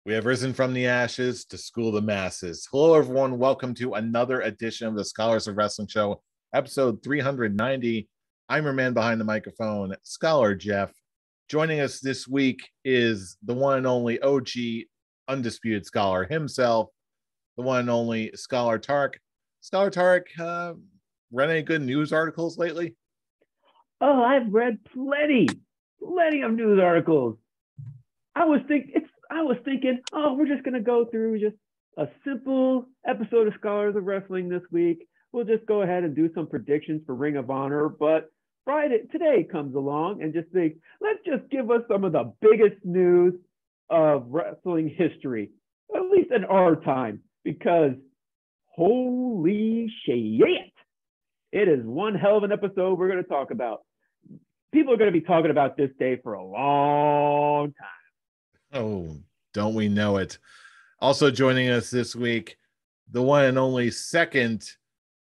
We have risen from the ashes to school the masses. Hello, everyone. Welcome to another edition of the Scholars of Wrestling Show, episode 390. I'm your man behind the microphone, Scholar Jeff. Joining us this week is the one and only OG Undisputed Scholar himself, the one and only Scholar Tarek. Scholar Tarek, read any good news articles lately? Oh, I've read plenty of news articles. I was thinking, we're just going to go through just a simple episode of Scholars of Wrestling this week. We'll just go ahead and do some predictions for Ring of Honor. But today comes along and just think, let's just give us some of the biggest news of wrestling history, at least in our time, because holy shit, it is one hell of an episode we're going to talk about. People are going to be talking about this day for a long time. Oh, don't we know it? Also joining us this week, the one and only second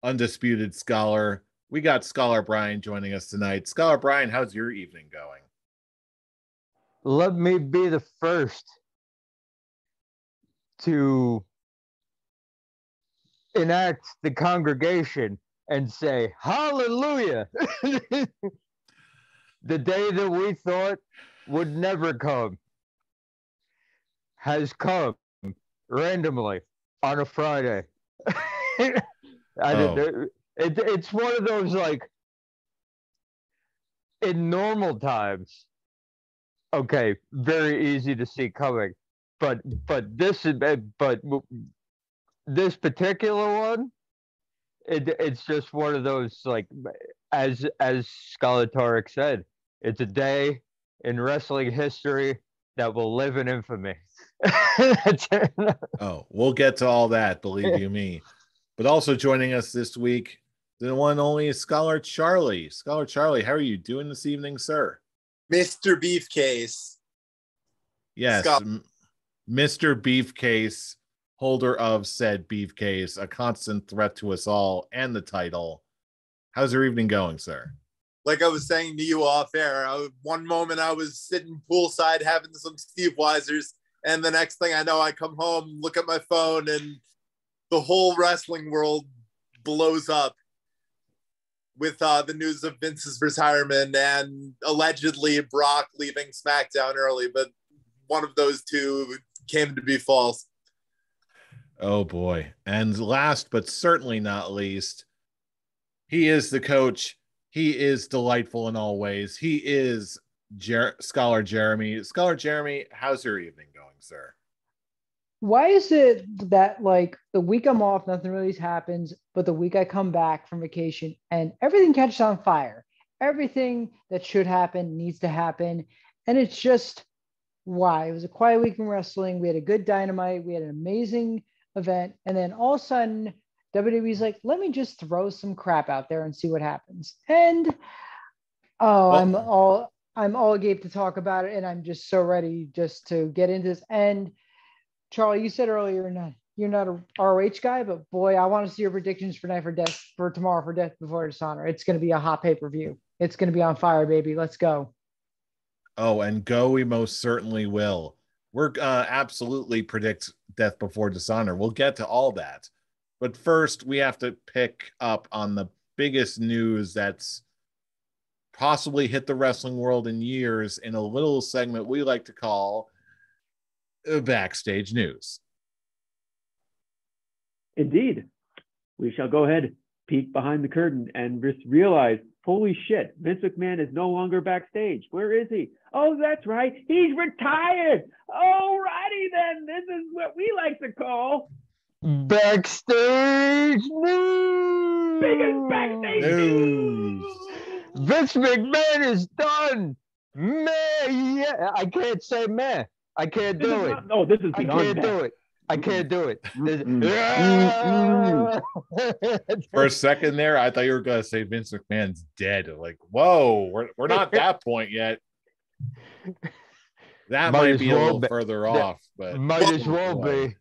Undisputed Scholar. We got Scholar Brian joining us tonight. Scholar Brian, how's your evening going? Let me be the first to enact the congregation and say, hallelujah. The day that we thought would never come has come randomly on a Friday. It's one of those, like, in normal times, okay, very easy to see coming, but this particular one, it's just one of those, like, as Scholar Tarek said, it's a day in wrestling history that will live in infamy. Oh, we'll get to all that, believe you me. But also joining us this week, the one and only Scholar Charlie. Scholar Charlie, how are you doing this evening, sir? Mr. Beefcase. Yes, Mr. Beefcase, holder of said beefcase, a constant threat to us all and the title. How's your evening going, sir? Like I was saying to you off air, one moment I was sitting poolside having some Steve Weisers, and the next thing I know, I come home, look at my phone, and the whole wrestling world blows up with the news of Vince's retirement and allegedly Brock leaving SmackDown early, but one of those two came to be false. Oh boy. And last but certainly not least, he is the coach. He is delightful in all ways. He is Scholar Jeremy. Scholar Jeremy, how's your evening going, sir? Why is it that, like, the week I'm off, nothing really happens, but the week I come back from vacation and everything catches on fire? Everything that should happen needs to happen. And it's just, why? It was a quiet week in wrestling. We had a good Dynamite. We had an amazing event. And then all of a sudden, WWE's like, let me just throw some crap out there and see what happens. And I'm all agape to talk about it, and I'm just so ready just to get into this. And Charlie, you said earlier you're not a ROH guy, but boy, I want to see your predictions for tomorrow for Death Before Dishonor. It's going to be a hot pay-per-view. It's going to be on fire, baby. Let's go. Oh, and go we most certainly will. We're absolutely predict Death Before Dishonor. We'll get to all that. But first, we have to pick up on the biggest news that's possibly hit the wrestling world in years in a little segment we like to call Backstage News. Indeed. We shall go ahead, peek behind the curtain, and just realize, holy shit, Vince McMahon is no longer backstage. Where is he? Oh, that's right. He's retired. Alrighty then. This is what we like to call Backstage News. biggest backstage news. Vince McMahon is done. Meh. Yeah, I can't say meh. I can't do it. No, this is beyond I can't that. do it. I can't do it. For a second there, I thought you were going to say Vince McMahon's dead. Like, whoa, we're not that point yet. That might be a little further off, but might as well be.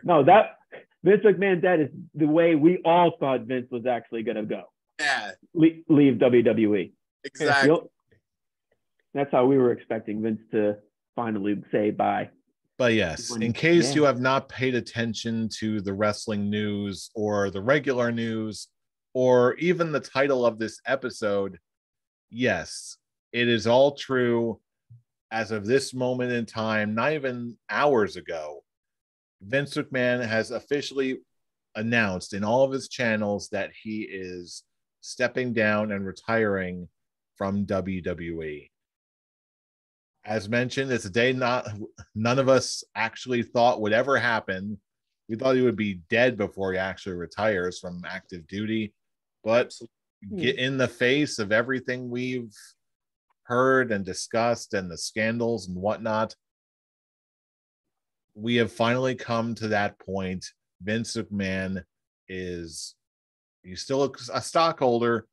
No, that Vince McMahon dead is the way we all thought Vince was actually going to go. Yeah. Leave WWE. Exactly. That's how we were expecting Vince to finally say bye. But yes, in case you have not paid attention to the wrestling news or the regular news or even the title of this episode, yes, it is all true. As of this moment in time, not even hours ago, Vince McMahon has officially announced in all of his channels that he is stepping down and retiring from WWE. As mentioned, it's a day none of us actually thought would ever happen. We thought he would be dead before he actually retires from active duty. But get in the face of everything we've heard and discussed and the scandals and whatnot, we have finally come to that point. Vince McMahon he's still a stockholder,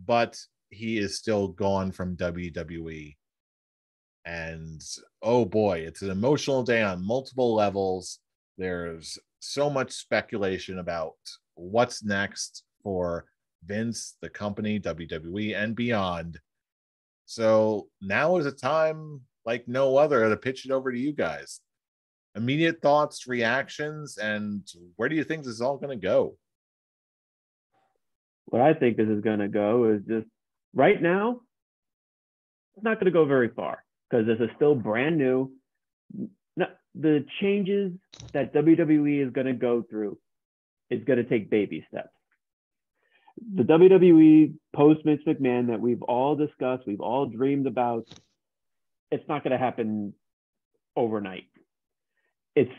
but he is still gone from WWE. And oh boy, it's an emotional day on multiple levels. There's so much speculation about what's next for Vince, the company, WWE, and beyond. So now is a time like no other to pitch it over to you guys. Immediate thoughts, reactions, and where do you think this is all going to go? What I think this is going to go is just right now, it's not going to go very far because this is still brand new. The changes that WWE is going to go through is going to take baby steps. The WWE post Vince McMahon that we've all discussed, we've all dreamed about, it's not going to happen overnight. It's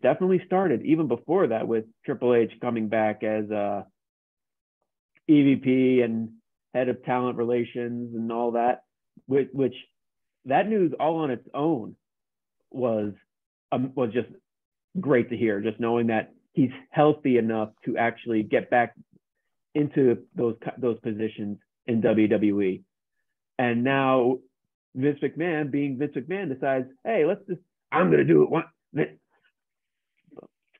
definitely started even before that with Triple H coming back as EVP and head of talent relations and all that, which that news all on its own was just great to hear. Just knowing that he's healthy enough to actually get back into those positions in WWE. And now Vince McMahon, being Vince McMahon, decides, hey, I'm going to do it.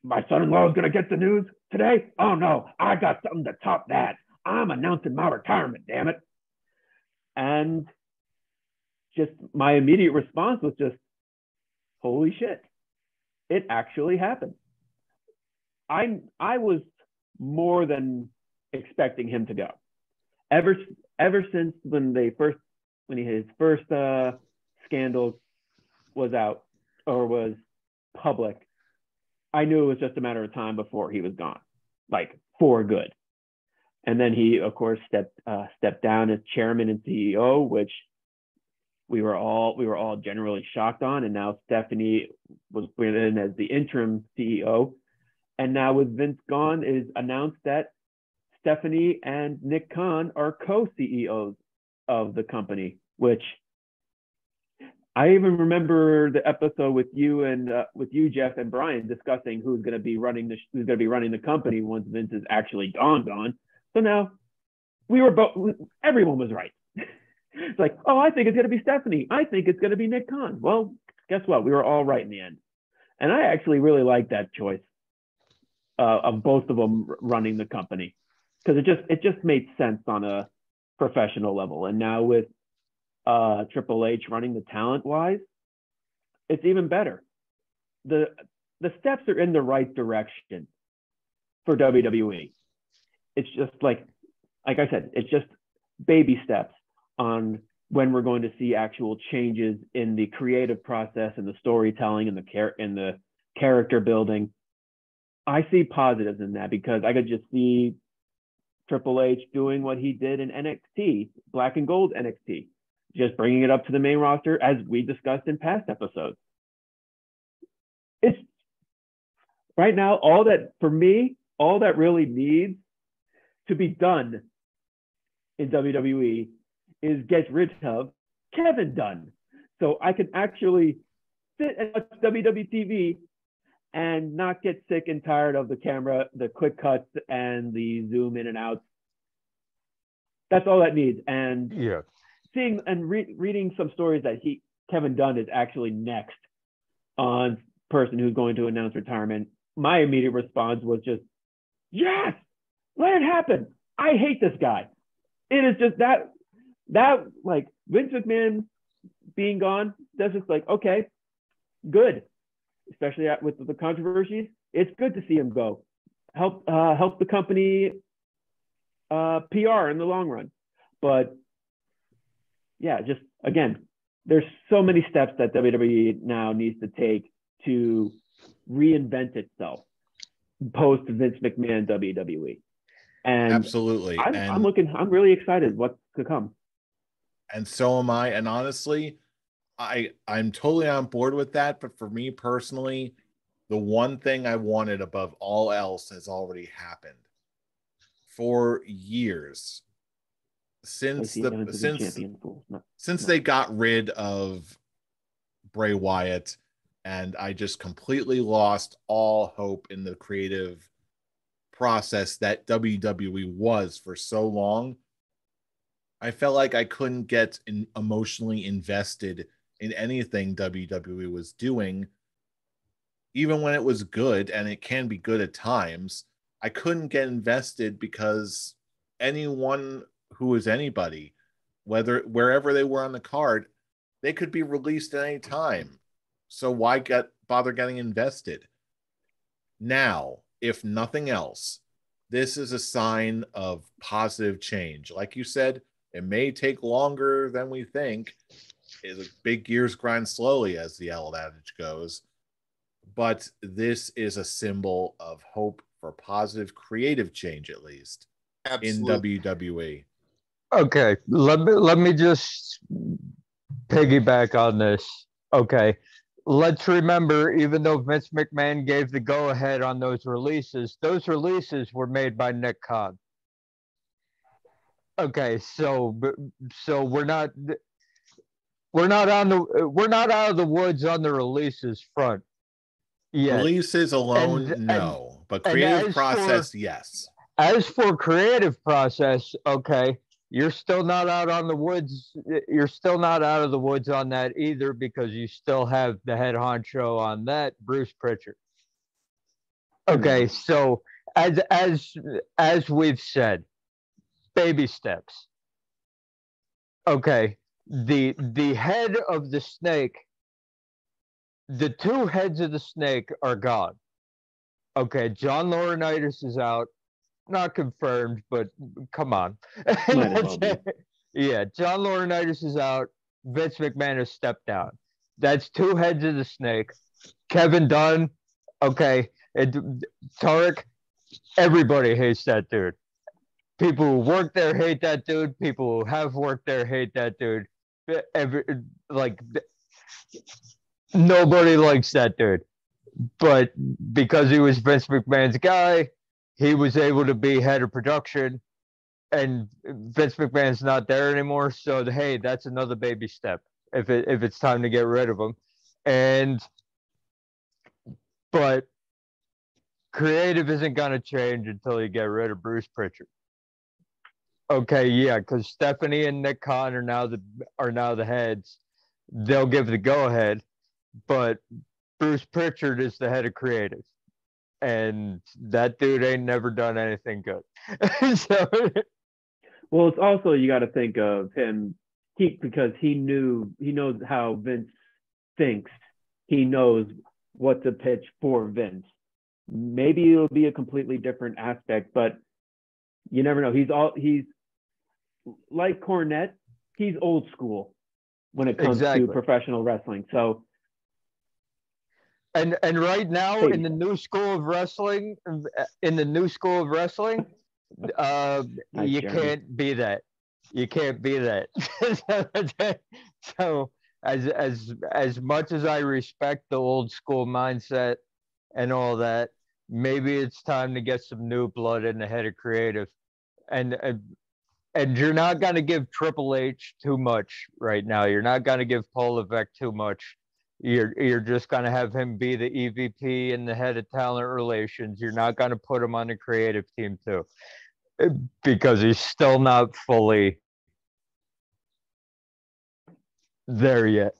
My son-in-law is going to get the news today. Oh no, I got something to top that. I'm announcing my retirement, damn it. And just my immediate response was just, holy shit, it actually happened. I was more than expecting him to go. Ever since when his first scandal was out or was public, I knew it was just a matter of time before he was gone, like for good. And then he, of course, stepped down as chairman and CEO, which we were all generally shocked on. And now Stephanie was put in as the interim CEO. And now with Vince gone, it is announced that Stephanie and Nick Khan are co-CEOs of the company, which I even remember the episode with you, Jeff, and Brian discussing who's going to be running the company once Vince is actually gone. So now everyone was right. It's like, oh, I think it's going to be Stephanie. I think it's going to be Nick Khan. Well, guess what? We were all right in the end. And I actually really like that choice of both of them running the company because it just made sense on a professional level. And now with Triple H running the talent-wise, it's even better. The steps are in the right direction for WWE. It's just like I said, it's just baby steps on when we're going to see actual changes in the creative process and the storytelling and the character building. I see positives in that because I could just see Triple H doing what he did in NXT, Black and Gold NXT, just bringing it up to the main roster as we discussed in past episodes. It's right now, all that really needs to be done in WWE is get rid of Kevin Dunn. So I can actually sit and watch WWE TV and not get sick and tired of the camera, the quick cuts and the zoom in and out. That's all that needs. And seeing and reading some stories that Kevin Dunn is actually next on person who's going to announce retirement, my immediate response was just, yes, let it happen. I hate this guy. It is just that like Vince McMahon being gone, that's just like, okay, good, especially with the controversies. It's good to see him go. Help the company PR in the long run. But yeah, just again, there's so many steps that WWE now needs to take to reinvent itself post Vince McMahon WWE. And absolutely. I'm really excited what's to come. And so am I. And honestly, I'm totally on board with that. But for me personally, the one thing I wanted above all else has already happened. For years, since they got rid of Bray Wyatt, and I just completely lost all hope in the creative process that WWE was for so long, I felt like I couldn't get emotionally invested in anything WWE was doing, even when it was good, and it can be good at times. I couldn't get invested because anyone who is anybody, wherever they were on the card, they could be released at any time. So why bother getting invested? Now, if nothing else, this is a sign of positive change. Like you said, it may take longer than we think. Big gears grind slowly, as the old adage goes. But this is a symbol of hope for positive creative change, at least. Absolutely. In WWE. Okay, let me just piggyback on this. Okay, let's remember, even though Vince McMahon gave the go-ahead on those releases were made by Nick Khan. Okay, so we're not out of the woods on the releases front. Yet. Releases alone, no. But creative process, yes. As for creative process, okay, you're still not out on the woods. You're still not out of the woods on that either, because you still have the head honcho on that, Bruce Pritchard. Okay, so as we've said, baby steps. Okay, the head of the snake. The two heads of the snake are gone. Okay, John Laurinaitis is out. Not confirmed, but come on. Yeah, John Laurinaitis is out. Vince McMahon has stepped down. That's two heads of the snake. Kevin Dunn, okay. Tarek, everybody hates that dude. People who work there hate that dude. People who have worked there hate that dude. Nobody likes that dude. But because he was Vince McMahon's guy, he was able to be head of production, and Vince McMahon's not there anymore. So hey, that's another baby step if it's time to get rid of him. But creative isn't gonna change until you get rid of Bruce Pritchard. Okay, yeah, because Stephanie and Nick Khan are now the heads. They'll give the go ahead, but Bruce Pritchard is the head of creative, and that dude ain't never done anything good. Well, it's also, you got to think of him because he knows how Vince thinks. He knows what to pitch for Vince. Maybe it'll be a completely different aspect, but you never know. He's like Cornette. He's old school when it comes to professional wrestling. So. And right now in the new school of wrestling, you can't be that. You can't be that. So as much as I respect the old school mindset and all that, maybe it's time to get some new blood in the head of creative. And you're not going to give Triple H too much right now. You're not going to give Paul Levesque too much. You're just going to have him be the EVP and the head of talent relations. You're not going to put him on the creative team too, because he's still not fully there yet.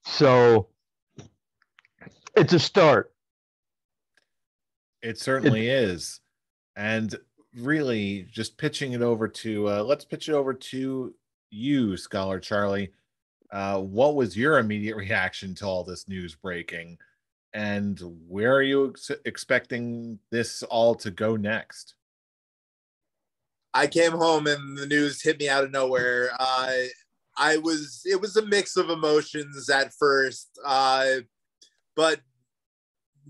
So it's a start. It certainly is. And really just pitching it over to let's pitch it over to you, Scholar Charlie. what was your immediate reaction to all this news breaking? And where are you expecting this all to go next? I came home and the news hit me out of nowhere. It was a mix of emotions at first, but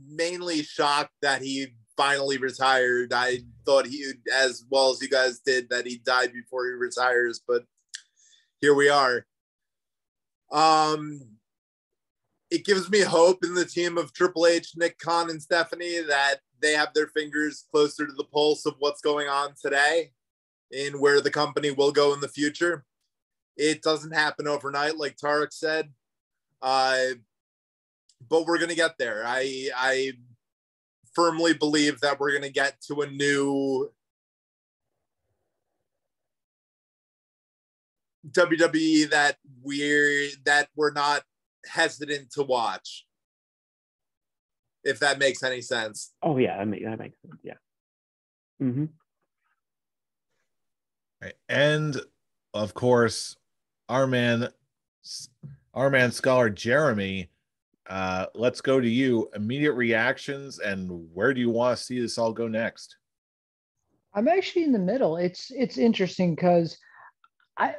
mainly shocked that he finally retired. I thought he, as well as you guys did, that he died before he retires, but here we are. It gives me hope in the team of Triple H, Nick Khan, and Stephanie that they have their fingers closer to the pulse of what's going on today and where the company will go in the future. It doesn't happen overnight, like Tarek said, but we're going to get there. I firmly believe that we're going to get to a new WWE that we're not hesitant to watch, if that makes any sense. Oh yeah, that makes sense. Yeah. Mm-hmm. Right. And of course, our man scholar Jeremy, let's go to you. Immediate reactions, and where do you want to see this all go next? I'm actually in the middle. It's interesting because I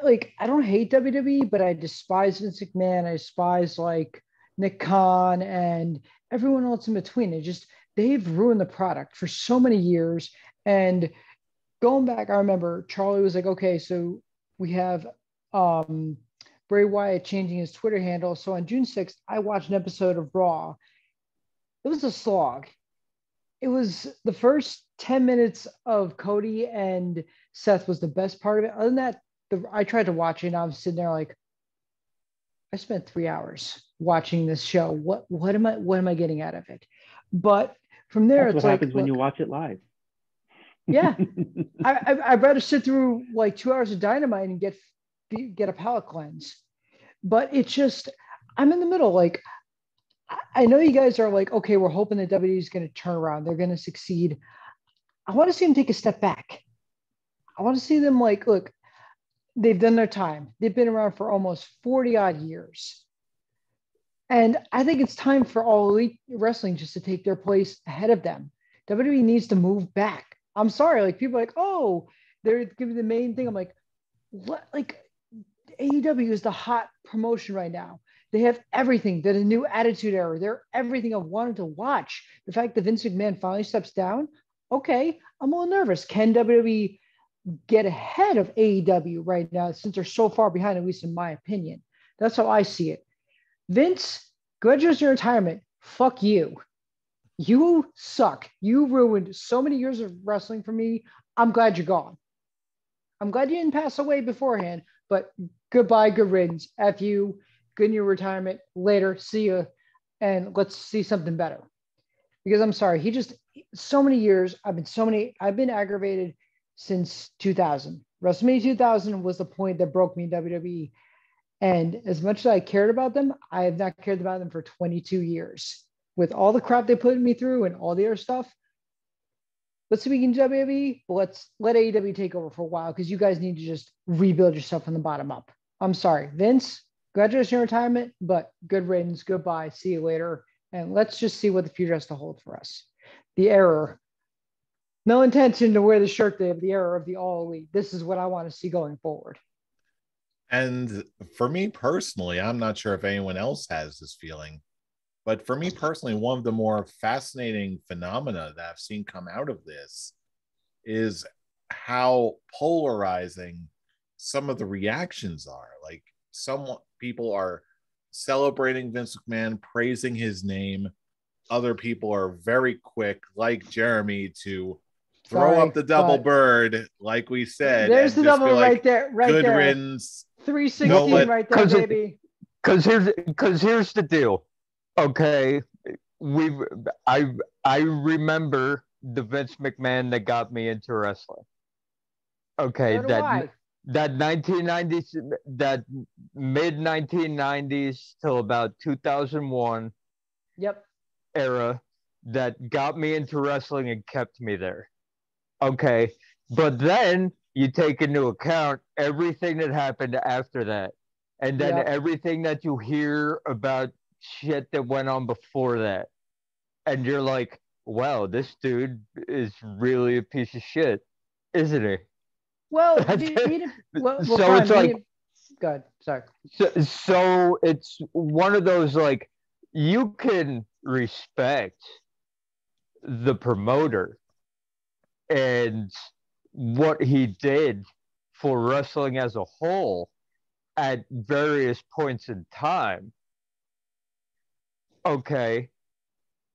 don't hate WWE, but I despise Vince McMahon. I despise like Nick Khan and everyone else in between. They've ruined the product for so many years. And going back, I remember Charlie was like, okay, so we have Bray Wyatt changing his Twitter handle. So on June 6th, I watched an episode of Raw. It was a slog. It was the first 10 minutes of Cody and Seth was the best part of it. Other than that, I tried to watch it and I was sitting there like, I spent 3 hours watching this show. What am I getting out of it? But from there, That's it's what like, happens when you watch it live. Yeah, I'd rather sit through like 2 hours of Dynamite and get a palate cleanse. But it's just, I'm in the middle. Like, I know you guys are like, okay, we're hoping that WWE is going to turn around. They're going to succeed. I want to see them take a step back. I want to see them like, look, they've done their time. They've been around for almost 40 odd years. And I think it's time for All Elite Wrestling just to take their place ahead of them. WWE needs to move back. I'm sorry. Like, people are like, oh, they're giving the main thing. I'm like, what? Like, AEW is the hot promotion right now. They have everything. They're the new Attitude Era. They're everything I've wanted to watch. The fact that Vince McMahon finally steps down, okay, I'm a little nervous. Can WWE get ahead of AEW right now since they're so far behind, at least in my opinion? That's how I see it. Vince, congratulations on your retirement. Fuck you. You suck. You ruined so many years of wrestling for me. I'm glad you're gone. I'm glad you didn't pass away beforehand, but goodbye, good riddance. F you. Good in your retirement. Later. See you. And let's see something better. Because I'm sorry, so many years. I've been aggravated since 2000. WrestleMania 2000 was the point that broke me in WWE. And as much as I cared about them, I have not cared about them for 22 years. With all the crap they put me through and all the other stuff, let's see what we can do WWE, but let's let AEW take over for a while because you guys need to just rebuild yourself from the bottom up. I'm sorry, Vince, congratulations on your retirement, but good riddance, goodbye, see you later. And let's just see what the future has to hold for us. The error, no intention to wear the shirt they have, the error of the All Elite. This is what I want to see going forward. And for me personally, I'm not sure if anyone else has this feeling, but for me personally, one of the more fascinating phenomena that I've seen come out of this is how polarizing some of the reactions are. Like, some people are celebrating Vince McMahon, praising his name. Other people are very quick, like Jeremy, to throw up the double bird, like we said. There's the double right there, good riddance. 316 right there, baby. Because here's the deal. Okay, I remember the Vince McMahon that got me into wrestling. Okay, So that 1990s, that mid 1990s till about 2001. Yep. Era that got me into wrestling and kept me there. Okay, but then you take into account everything that happened after that. And then Yep. everything that you hear about shit that went on before that. And you're like, wow, this dude is really a piece of shit, isn't he? Well, That's it. So fine, it's like, good. Sorry. so it's one of those, like, you can respect the promoter and what he did for wrestling as a whole at various points in time. Okay.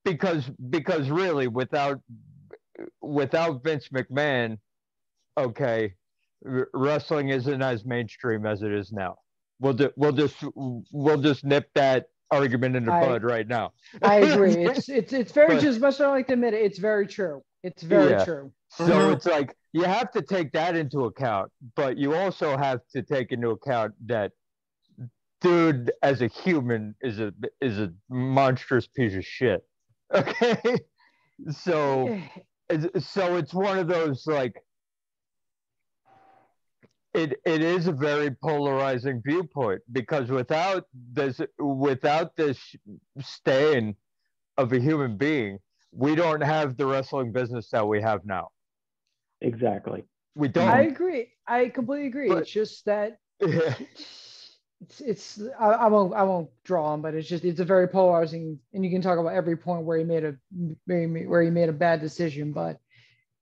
Because really, without Vince McMahon, okay, wrestling isn't as mainstream as it is now. We'll just nip that argument in the bud right now. I agree. It's very true. As much as I like to admit it, it's very true. It's very true. So it's like you have to take that into account, but you also have to take into account that dude as a human is a monstrous piece of shit. Okay, so it's one of those, like, it is a very polarizing viewpoint, because without this stain of a human being, we don't have the wrestling business that we have now. Exactly. We don't. I agree. I completely agree. It's just that I won't draw on, but it's a very polarizing, and you can talk about every point where he made a bad decision, but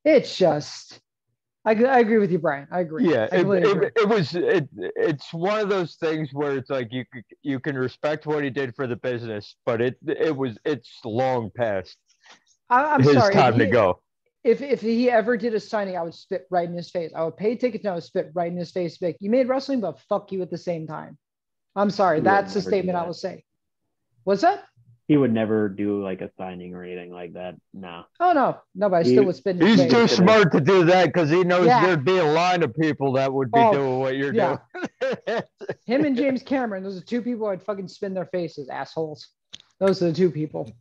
it's just I agree with you, Brian. I agree. Yeah, agree. It's one of those things where it's like you can respect what he did for the business, but it's long past I'm his sorry, time to go. If he ever did a signing, I would spit right in his face. I would pay tickets and I would spit right in his face. Like, you made wrestling, but fuck you at the same time. I'm sorry. That's the statement I will say. What's that? He would never do like a signing or anything like that. No. Oh no, but I still would spit in his He's face. too smart to do that, because he knows Yeah. there'd be a line of people that would be doing what you're doing. Him and James Cameron, those are two people I'd fucking spin their faces, assholes. Those are the two people.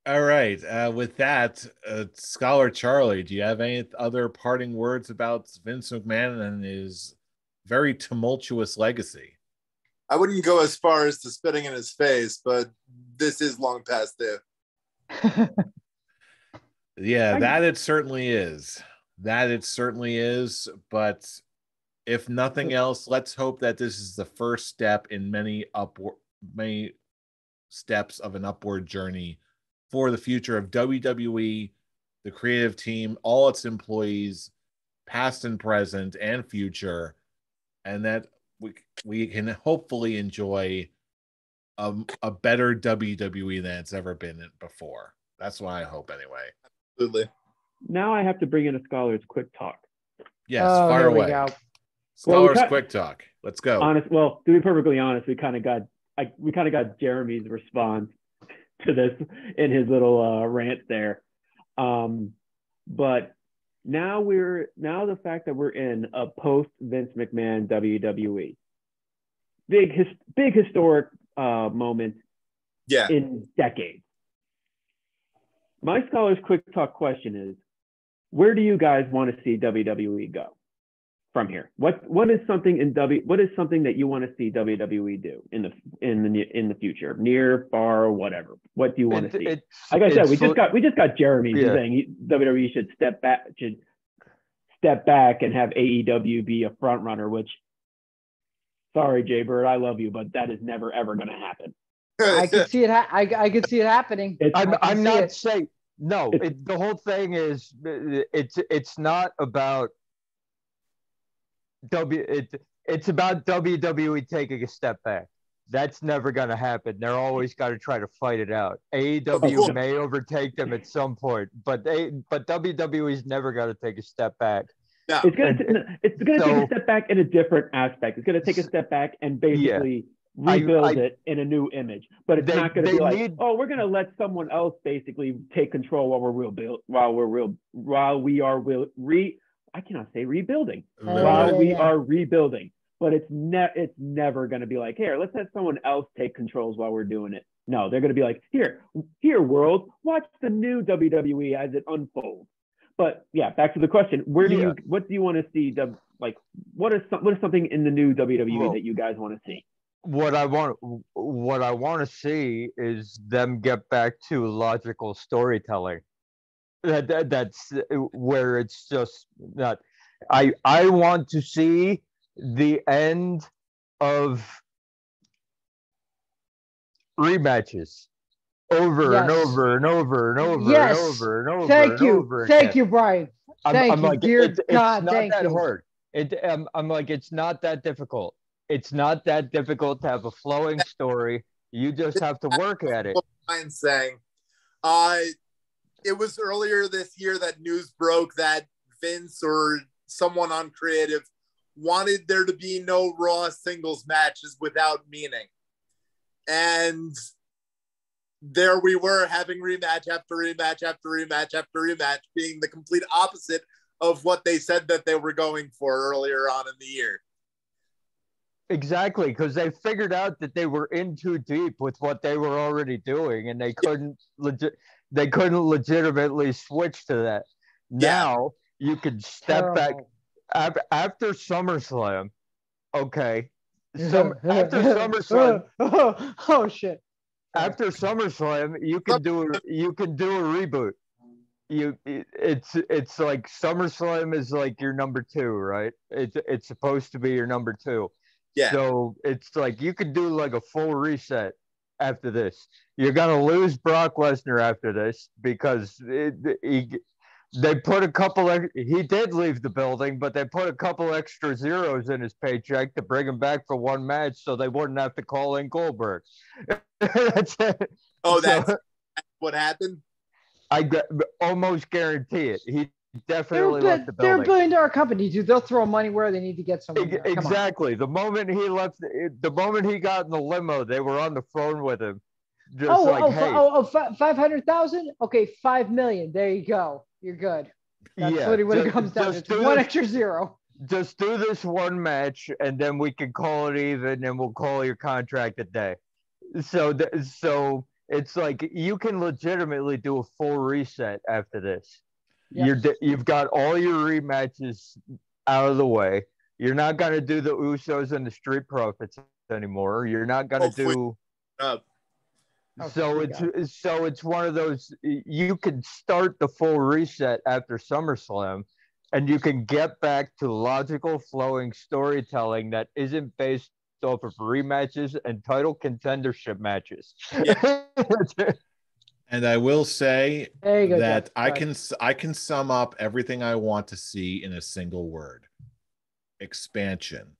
All right. With that, Scholar Charlie, do you have any other parting words about Vince McMahon and his very tumultuous legacy? I wouldn't go as far as to spitting in his face, but this is long past due. Yeah, that it certainly is. That it certainly is. But if nothing else, let's hope that this is the first step in many steps of an upward journey for the future of WWE, the creative team, all its employees, past and present and future, and that we can hopefully enjoy a better WWE than it's ever been before. That's what I hope, anyway. Absolutely. Now I have to bring in a Scholar's quick talk. Yes, fire away. Scholar's quick talk. Let's go. To be perfectly honest, we kind of got Jeremy's response to this in his little rant there. But now the fact that we're in a post Vince McMahon WWE, big historic moment in decades. My Scholar's quick talk question is, where do you guys want to see WWE go from here? What is something that you want to see WWE do in the future, near, far, whatever? What do you want to see? Like I said, we just got Jeremy saying WWE should step back and have AEW be a front runner. Which, sorry, Jay Bird, I love you, but that is never ever going to happen. I could see it. I could see it happening. I'm not saying no. The whole thing is it's not about it's about WWE taking a step back. That's never going to happen. They're always got to try to fight it out. AEW may overtake them at some point, but WWE's never got to take a step back. No. It's gonna take a step back in a different aspect. It's gonna take a step back and basically rebuild it in a new image. But it's not gonna be we're gonna let someone else basically take control while we are rebuilding. But it's never gonna be like, here, let's have someone else take controls while we're doing it. No, they're gonna be like, here, world, watch the new WWE as it unfolds. But yeah, back to the question: what do you want to see Like, what is something in the new WWE that you guys want to see? What I want to see is them get back to logical storytelling. That's where it's just not. I want to see the end of rematches over and Yes. over and over and over Yes. and over and over Thank and you. over Thank again. you, Brian. Thank I'm you, like, dear it's God. not Thank that you. hard. I'm like, it's not that difficult. It's not that difficult to have a flowing story. You just have to work at it. What I'm saying. It was earlier this year that news broke that Vince or someone on creative wanted there to be no Raw singles matches without meaning. And there we were having rematch after rematch after rematch after rematch, being the complete opposite of what they said that they were going for earlier on in the year. Exactly, because they figured out that they were in too deep with what they were already doing, and they couldn't legitimately switch to that. Now you can step back after SummerSlam. Okay, after SummerSlam. Oh shit! After SummerSlam, you can do a reboot. It's like SummerSlam is like your number 2, right? It's supposed to be your number 2. Yeah. So it's like you could do like a full reset after this. You're gonna lose Brock Lesnar after this because they put a couple. He did leave the building, but they put a couple extra zeros in his paycheck to bring him back for one match, so they wouldn't have to call in Goldberg. That's it. Oh, that's what happened. I almost guarantee it. He definitely left the They're a building. billion-dollar company, dude. They'll throw money where they need to get someone there. Exactly. The moment he left, the moment he got in the limo, they were on the phone with him. Just hey. 500,000? Okay, 5 million. There you go. You're good. That's literally what it comes down to. It's one extra zero. Just do this one match, and then we can call it even, and we'll call your contract a day. So it's like you can legitimately do a full reset after this. Yes. You've got all your rematches out of the way. You're not going to do the Usos and the Street Profits anymore. You're not going to do. So it's one of those. You can start the full reset after SummerSlam, and you can get back to logical, flowing storytelling that isn't based off of rematches and title contendership matches. Yeah. And I will say that Jeff. I can sum up everything I want to see in a single word: expansion.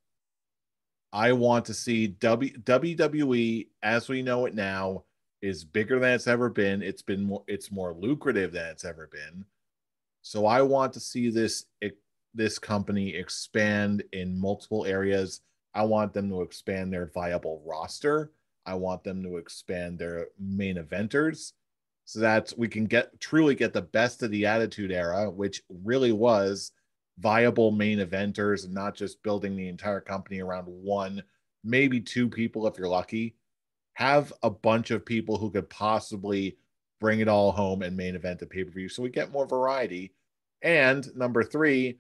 I want to see WWE as we know it now is bigger than it's ever been. It's more lucrative than it's ever been. So I want to see this company expand in multiple areas. I want them to expand their viable roster. I want them to expand their main eventers so that we can truly get the best of the Attitude Era, which really was viable main eventers and not just building the entire company around one, maybe 2 people if you're lucky. Have a bunch of people who could possibly bring it all home and main event the pay-per-view so we get more variety. And number 3,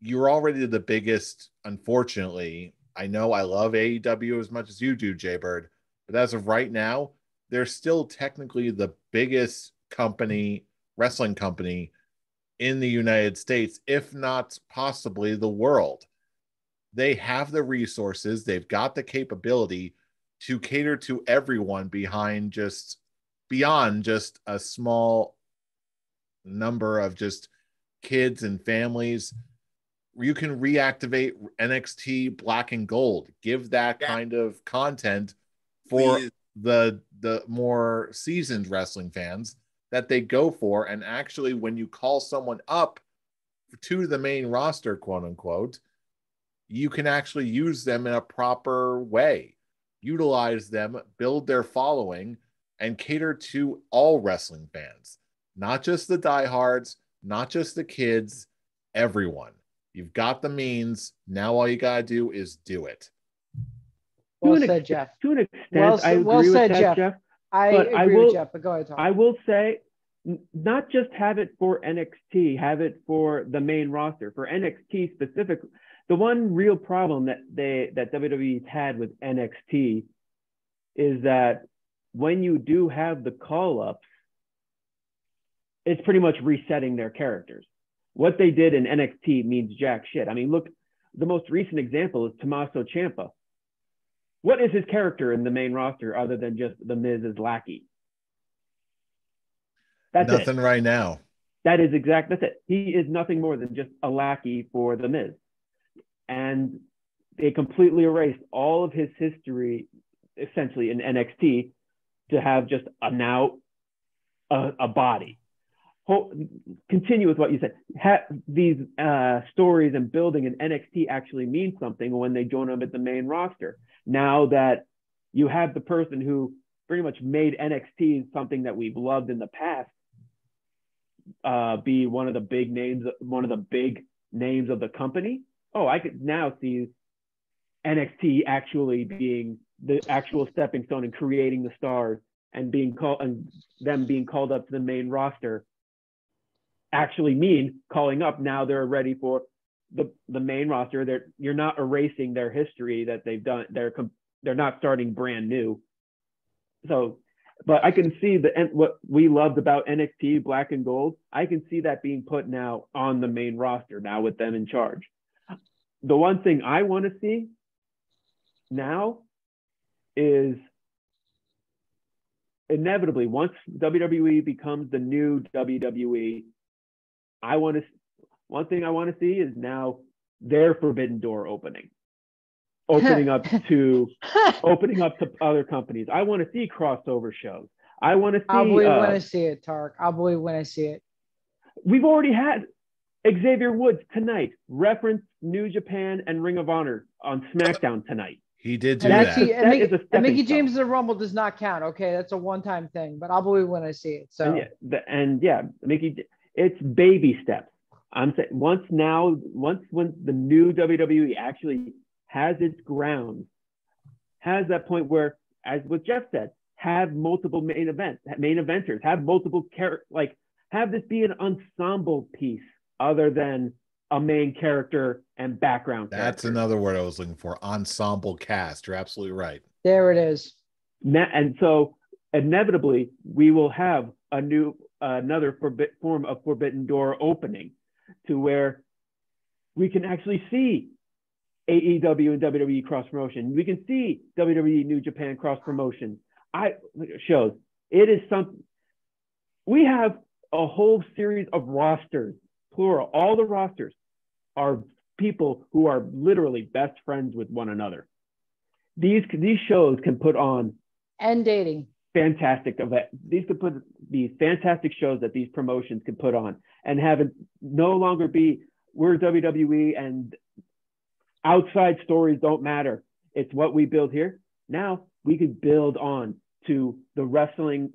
you're already the biggest, unfortunately. I know I love AEW as much as you do, Jaybird, but as of right now, they're still technically the biggest wrestling company in the United States, if not possibly the world. They have the resources, they've got the capability to cater to everyone beyond just a small number of just kids and families. You can reactivate NXT Black and Gold, give that kind of content for the more seasoned wrestling fans that they go for. And actually, when you call someone up to the main roster, quote unquote, you can actually use them in a proper way, utilize them, build their following, and cater to all wrestling fans, not just the diehards, not just the kids, everyone. You've got the means. Now all you got to do is do it. Well said, Jeff. To an extent, I agree with that, Jeff. I agree with Jeff, but go ahead, Tom. I will say, not just have it for NXT, have it for the main roster. For NXT specifically, the one real problem that WWE's had with NXT is that when you do have the call-ups, it's pretty much resetting their characters. What they did in NXT means jack shit. I mean, look, the most recent example is Tommaso Ciampa. What is his character in the main roster other than just the Miz's lackey? That's nothing it. Right now. That's it. He is nothing more than just a lackey for the Miz. And they completely erased all of his history, essentially, in NXT to have just a body. Continue with what you said. These stories and building in NXT actually mean something when they join them at the main roster. Now that you have the person who pretty much made NXT something that we've loved in the past, be one of the big names of the company. Oh, I could now see NXT actually being the actual stepping stone and creating the stars and them being called up to the main roster actually mean calling up. Now they're ready for the main roster. You're not erasing their history that they've done. They're not starting brand new. So, but I can see what we loved about NXT Black and Gold. I can see that being put now on the main roster now with them in charge. The one thing I want to see now is inevitably once WWE becomes the new WWE, one thing I want to see is now their forbidden door opening up to other companies. I want to see crossover shows. I want to see. I believe when I see it, Tark. I believe when I see it. We've already had Xavier Woods tonight reference New Japan and Ring of Honor on SmackDown tonight. He did do that. And Mickey James' Rumble does not count. Okay, that's a one-time thing, but I'll believe when I see it. So Mickey, it's baby steps. I'm saying once when the new WWE actually has its grounds, has that point where, as what Jeff said, have multiple main eventers, have multiple have this be an ensemble piece other than a main character and background. That's another word I was looking for. Ensemble cast. You're absolutely right. There it is. And so inevitably we will have another form of forbidden door opening to where we can actually see AEW and WWE cross promotion. We can see WWE New Japan cross promotion. Shows it is something. We have a whole series of rosters, plural. All the rosters are people who are literally best friends with one another. These shows can put on and dating fantastic event. These could put these fantastic shows that these promotions can put on and have it no longer be we're WWE and outside stories don't matter. It's what we build here. Now we could build on to the wrestling,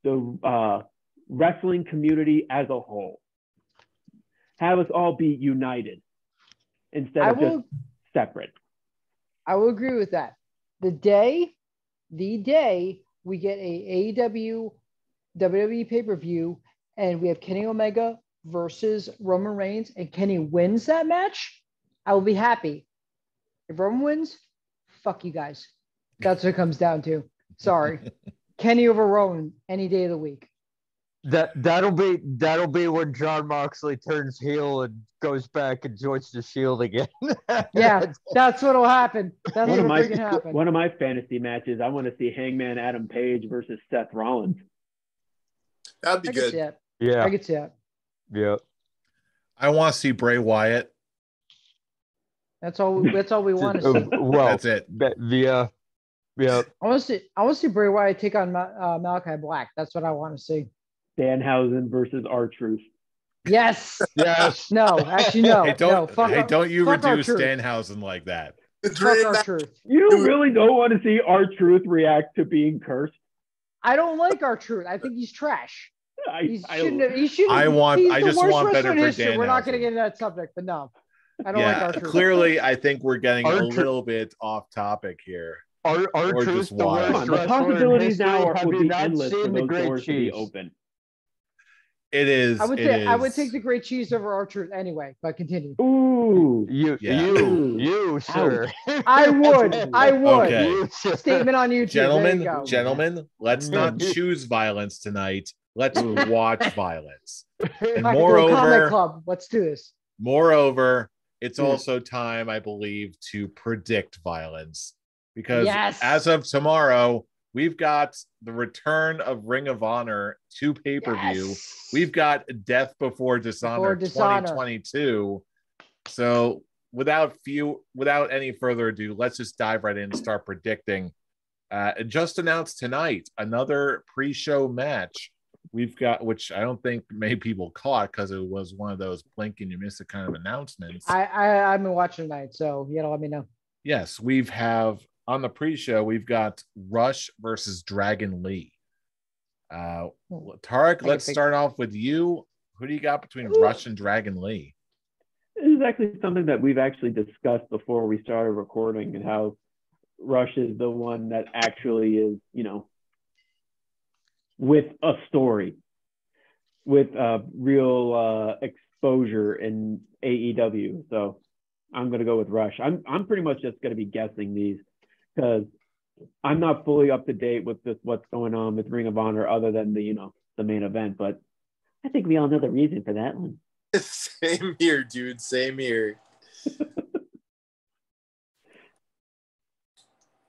the wrestling community as a whole. Have us all be united instead of just separate. I will agree with that. The day we get a AEW WWE pay-per-view and we have Kenny Omega versus Roman Reigns and Kenny wins that match, I will be happy. If Roman wins, fuck you guys. That's what it comes down to. Sorry. Kenny over Roman any day of the week. That'll be when Jon Moxley turns heel and goes back and joins the Shield again. Yeah, that's what'll happen. That's what'll freaking happen. One of my fantasy matches, I want to see Hangman Adam Page versus Seth Rollins. That'd be good. Yeah, I could see that. Yeah. I want to see Bray Wyatt. That's all we want to see. Well, that's it. Yeah. I want to see Bray Wyatt take on Malachi Black. That's what I want to see. Danhausen versus R-Truth. Yes. Yes. No, actually, no. Don't you reduce Danhausen like that. Fuck R-Truth. You really don't want to see R-Truth react to being cursed? I don't like R-Truth. I think he's trash. He shouldn't. I just want better for Danhausen. We're not going to get into that subject, but no. I don't like R-Truth. Clearly, I think we're getting a little bit off topic here. R-Truth, the possibilities now are endless for those doors to be open. It is. I would take the great cheese over R-Truth anyway, but continue. Ooh. You, sir. I would. Okay. You, sir. Statement on YouTube. There you go. Gentlemen, let's not choose violence tonight. Let's watch violence. And Comic moreover, Club. Let's do this. Moreover, it's also time, I believe, to predict violence. Because as of tomorrow, we've got the return of Ring of Honor to pay-per-view. We've got Death Before Dishonor 2022. So without any further ado, let's just dive right in and start predicting. Just announced tonight, another pre-show match. We've got, which I don't think many people caught because it was one of those blink and you miss it kind of announcements. I've been watching tonight, so let me know. Yes, on the pre-show, we've got Rush versus Dragon Lee. Tarek, let's start off with you. Who do you got between Rush and Dragon Lee? This is actually something that we've actually discussed before we started recording, and how Rush is the one that actually is, with a story, with real exposure in AEW. So I'm going to go with Rush. I'm pretty much just going to be guessing these because I'm not fully up to date with what's going on with Ring of Honor other than the main event. But I think we all know the reason for that one. Same here, dude. Same here.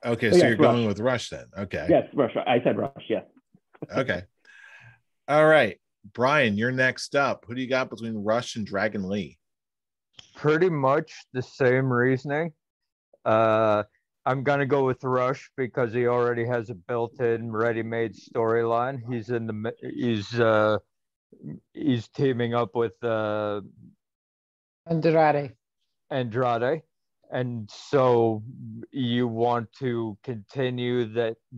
Okay, so you're going with Rush then. Okay. Yes, Rush. I said Rush, yes. Okay. All right. Brian, you're next up. Who do you got between Rush and Dragon Lee? Pretty much the same reasoning. I'm gonna go with Rush because he already has a built-in, ready-made storyline. He's teaming up with Andrade, and so you want to continue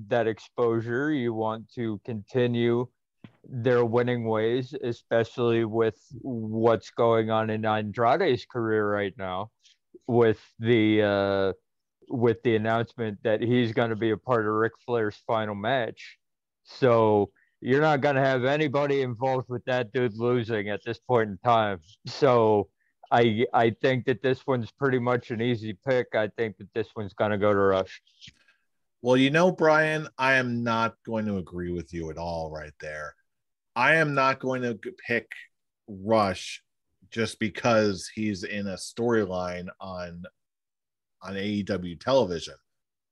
that exposure. You want to continue their winning ways, especially with what's going on in Andrade's career right now, with the announcement that he's going to be a part of Ric Flair's final match. So you're not going to have anybody involved with that dude losing at this point in time. So I think that this one's pretty much an easy pick. I think that this one's going to go to Rush. Well, Brian, I am not going to agree with you at all right there. I am not going to pick Rush just because he's in a storyline on AEW television.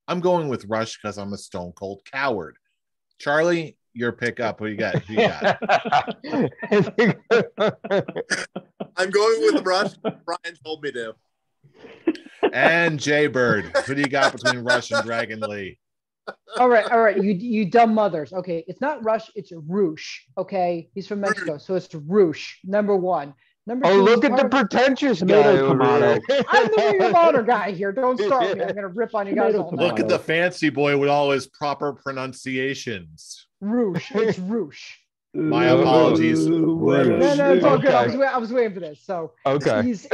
I'm going with Rush because I'm a stone cold coward. Charlie, your pick up. Who you got? I'm going with Rush. Brian told me to. And Jay Bird, who do you got between Rush and Dragon Lee? All right. You dumb mothers. Okay, it's not Rush, it's Roosh. Okay, he's from Mexico, so it's Roosh. Number one. Number two. Look at the pretentious guy over here. I'm the Ring of Honor guy here. Don't start me. I'm gonna rip on you guys all night. Look at the fancy boy with all his proper pronunciations. Roosh. It's Roosh. My apologies. No, it's all good. I was waiting for this. So okay, he's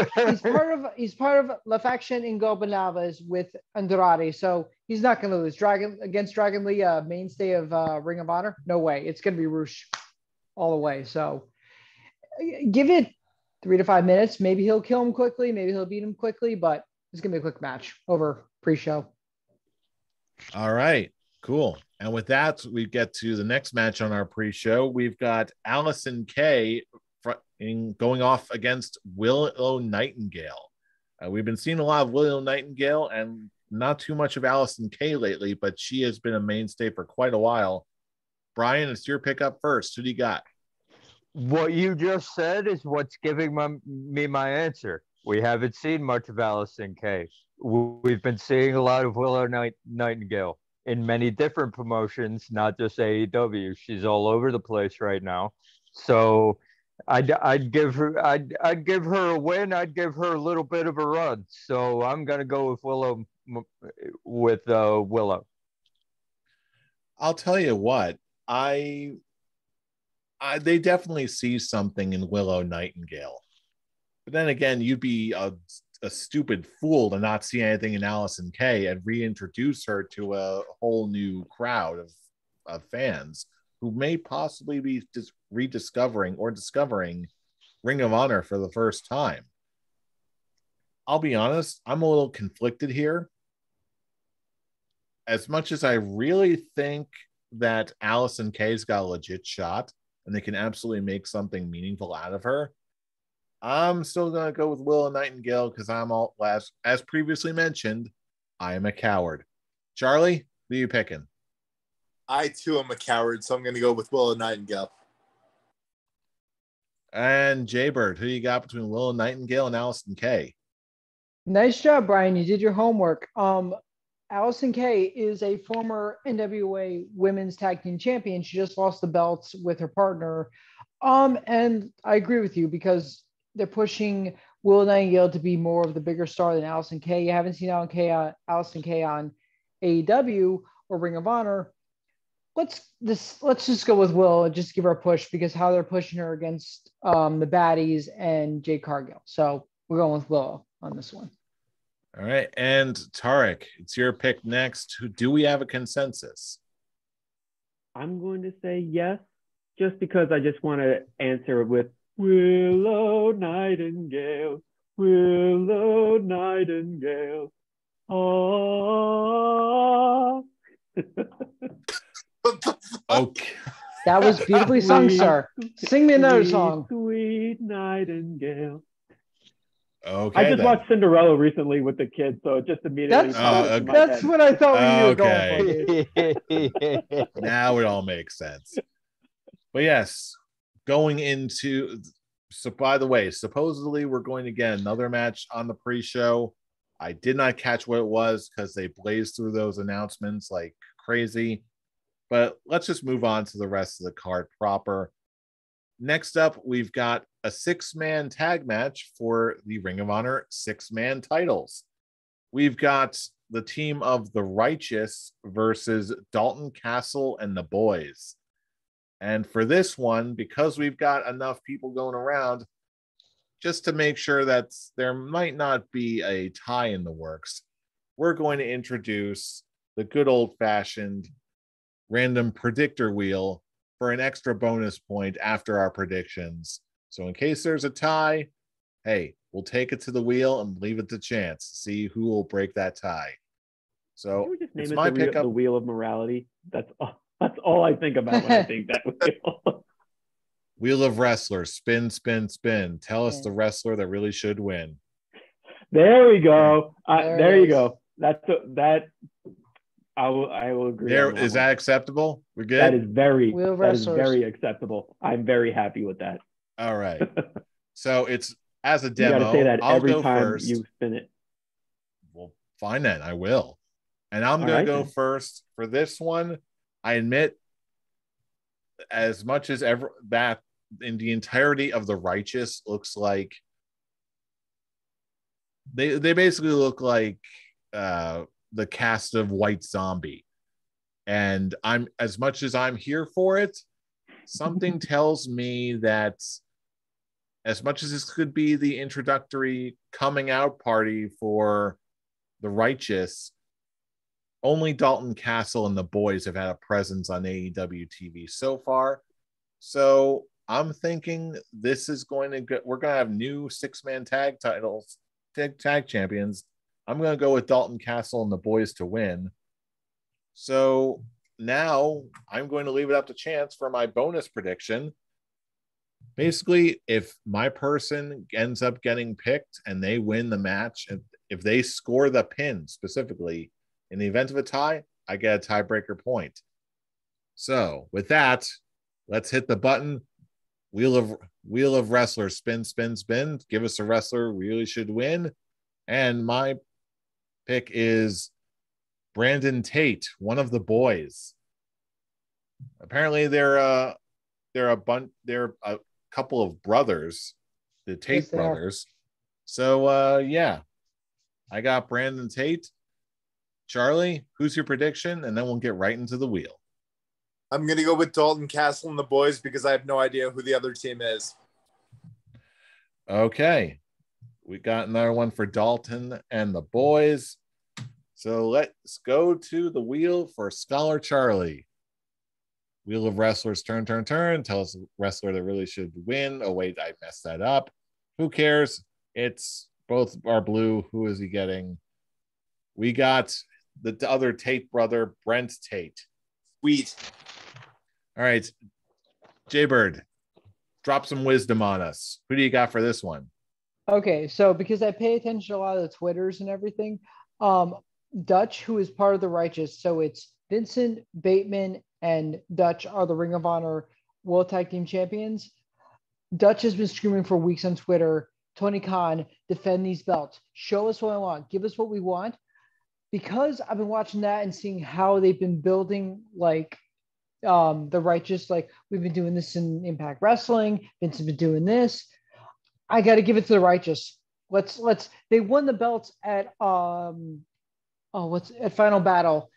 part of La Faction Ingobernable with Andrade. So he's not going to lose. Against Dragon Lee, mainstay of Ring of Honor. No way. It's going to be Roosh all the way. So give it 3 to 5 minutes. Maybe he'll kill him quickly. Maybe he'll beat him quickly. But it's going to be a quick match over pre-show. All right. Cool. And with that, we get to the next match on our pre-show. We've got Allison Kay going off against Willow Nightingale. We've been seeing a lot of Willow Nightingale and not too much of Allison Kay lately, but she has been a mainstay for quite a while. Brian, it's your pick up first. Who do you got? What you just said is what's giving me my answer. We haven't seen much of Allison Kay. We've been seeing a lot of Willow Nightingale in many different promotions, not just AEW. She's all over the place right now. So I'd give her a win. I'd give her a little bit of a run. So I'm gonna go with Willow. I'll tell you what, they definitely see something in Willow Nightingale. But then again, you'd be a stupid fool to not see anything in Allison Kay and reintroduce her to a whole new crowd of fans who may possibly be just rediscovering or discovering Ring of Honor for the first time. I'll be honest, I'm a little conflicted here. As much as I really think that Allison Kay's got a legit shot and they can absolutely make something meaningful out of her, I'm still going to go with Willow Nightingale because I'm all, as previously mentioned, I am a coward. Charlie, who are you picking? I too am a coward, so I'm going to go with Willow Nightingale. And Jaybird, who you got between Willow Nightingale and Allison Kay? Nice job, Brian. You did your homework. Allison Kay is a former NWA Women's Tag Team Champion. She just lost the belts with her partner. And I agree with you because they're pushing Willow Nightingale to be more of the bigger star than Allison Kay. You haven't seen Allison Kay on AEW or Ring of Honor. Let's just go with Will and just give her a push because how they're pushing her against the baddies and Jade Cargill. So we're going with Willow on this one. All right. And Tarek, it's your pick next. Do we have a consensus? I'm going to say yes, just because I just want to answer with Willow Nightingale, Willow Nightingale. Oh. Okay. That was beautifully sung, sir. Sing me another song. Sweet Nightingale. Okay. I just watched Cinderella recently with the kids, so it just immediately. That's what I thought you were going for. Dude. Now it all makes sense. But yes, going into. So, by the way, supposedly we're going to get another match on the pre-show. I did not catch what it was because they blazed through those announcements like crazy. But let's just move on to the rest of the card proper. Next up, we've got a 6-man tag match for the Ring of Honor 6-man titles. We've got the team of the Righteous versus Dalton Castle and the Boys. And for this one, because we've got enough people going around, just to make sure that there might not be a tie in the works, we're going to introduce the good old-fashioned random predictor wheel for an extra bonus point after our predictions. So in case there's a tie, hey, we'll take it to the wheel and leave it to chance to see who will break that tie. So it's my pickup. The wheel of morality. That's all I think about when I think that wheel. Wheel of wrestlers, spin, spin, spin. Tell us the wrestler that really should win. There we go. There you go. That. I will agree. Is that acceptable? We're good. That is very acceptable. I'm very happy with that. All right. So it's as a demo. You got to say that I'll every go time first. you spin it. Well, fine then. I will. And I'm going to go first for this one. I admit, as much as ever that in the entirety of the Righteous looks like they basically look like the cast of White Zombie, and I'm as much as I'm here for it, something tells me that as much as this could be the introductory coming out party for the Righteous, only Dalton Castle and the Boys have had a presence on AEW TV so far. So I'm thinking this is going to get, we're going to have new 6-man tag titles, tag champions. I'm going to go with Dalton Castle and the Boys to win. So now I'm going to leave it up to chance for my bonus prediction. Basically, if my person ends up getting picked and they win the match, if they score the pin specifically, in the event of a tie, I get a tiebreaker point. So with that, let's hit the button. Wheel of wrestlers, spin, spin, spin. Give us a wrestler we really should win. And my pick is Brandon Tate, one of the Boys. Apparently, they're a couple of brothers, the Tate brothers. So yeah, I got Brandon Tate. Charlie, who's your prediction? And then we'll get right into the wheel. I'm going to go with Dalton Castle and the Boys because I have no idea who the other team is. Okay. We got another one for Dalton and the Boys. So let's go to the wheel for Scholar Charlie. Wheel of Wrestlers, turn. Tell us the wrestler that really should win. Oh, wait, I messed that up. Who cares? It's both are blue. Who is he getting? We got the other Tate brother, Brent Tate. Sweet. All right. Jaybird, drop some wisdom on us. Who do you got for this one? Okay, so because I pay attention to a lot of the Twitters and everything, Dutch, who is part of the Righteous, so it's Vincent, Bateman, and Dutch are the Ring of Honor World Tag Team Champions. Dutch has been screaming for weeks on Twitter, Tony Khan, defend these belts. Show us what I want. Give us what we want. Because I've been watching that and seeing how they've been building like the Righteous, like we've been doing this in Impact Wrestling, Vince has been doing this. I got to give it to the Righteous. Let's. They won the belts at at Final Battle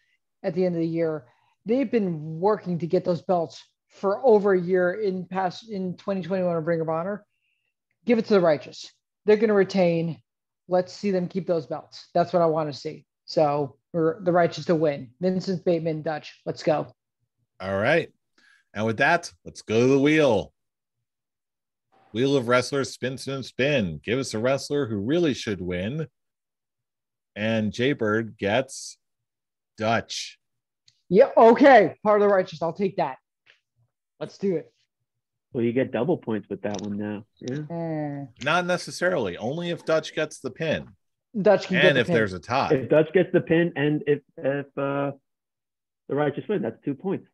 at the end of the year. They've been working to get those belts for over a year in 2021 of Ring of Honor. Give it to the Righteous. They're going to retain. Let's see them keep those belts. That's what I want to see. So for the Righteous to win. Vincent, Bateman, Dutch. Let's go. All right. And with that, let's go to the wheel. Wheel of Wrestlers, spin. Give us a wrestler who really should win. And Jaybird gets Dutch. Yeah, okay. Part of the Righteous. I'll take that. Let's do it. Well, you get double points with that one now. Yeah. Not necessarily. Only if Dutch gets the pin. Dutch can get the if pin. There's a tie. If Dutch gets the pin and if the Righteous win, that's 2 points.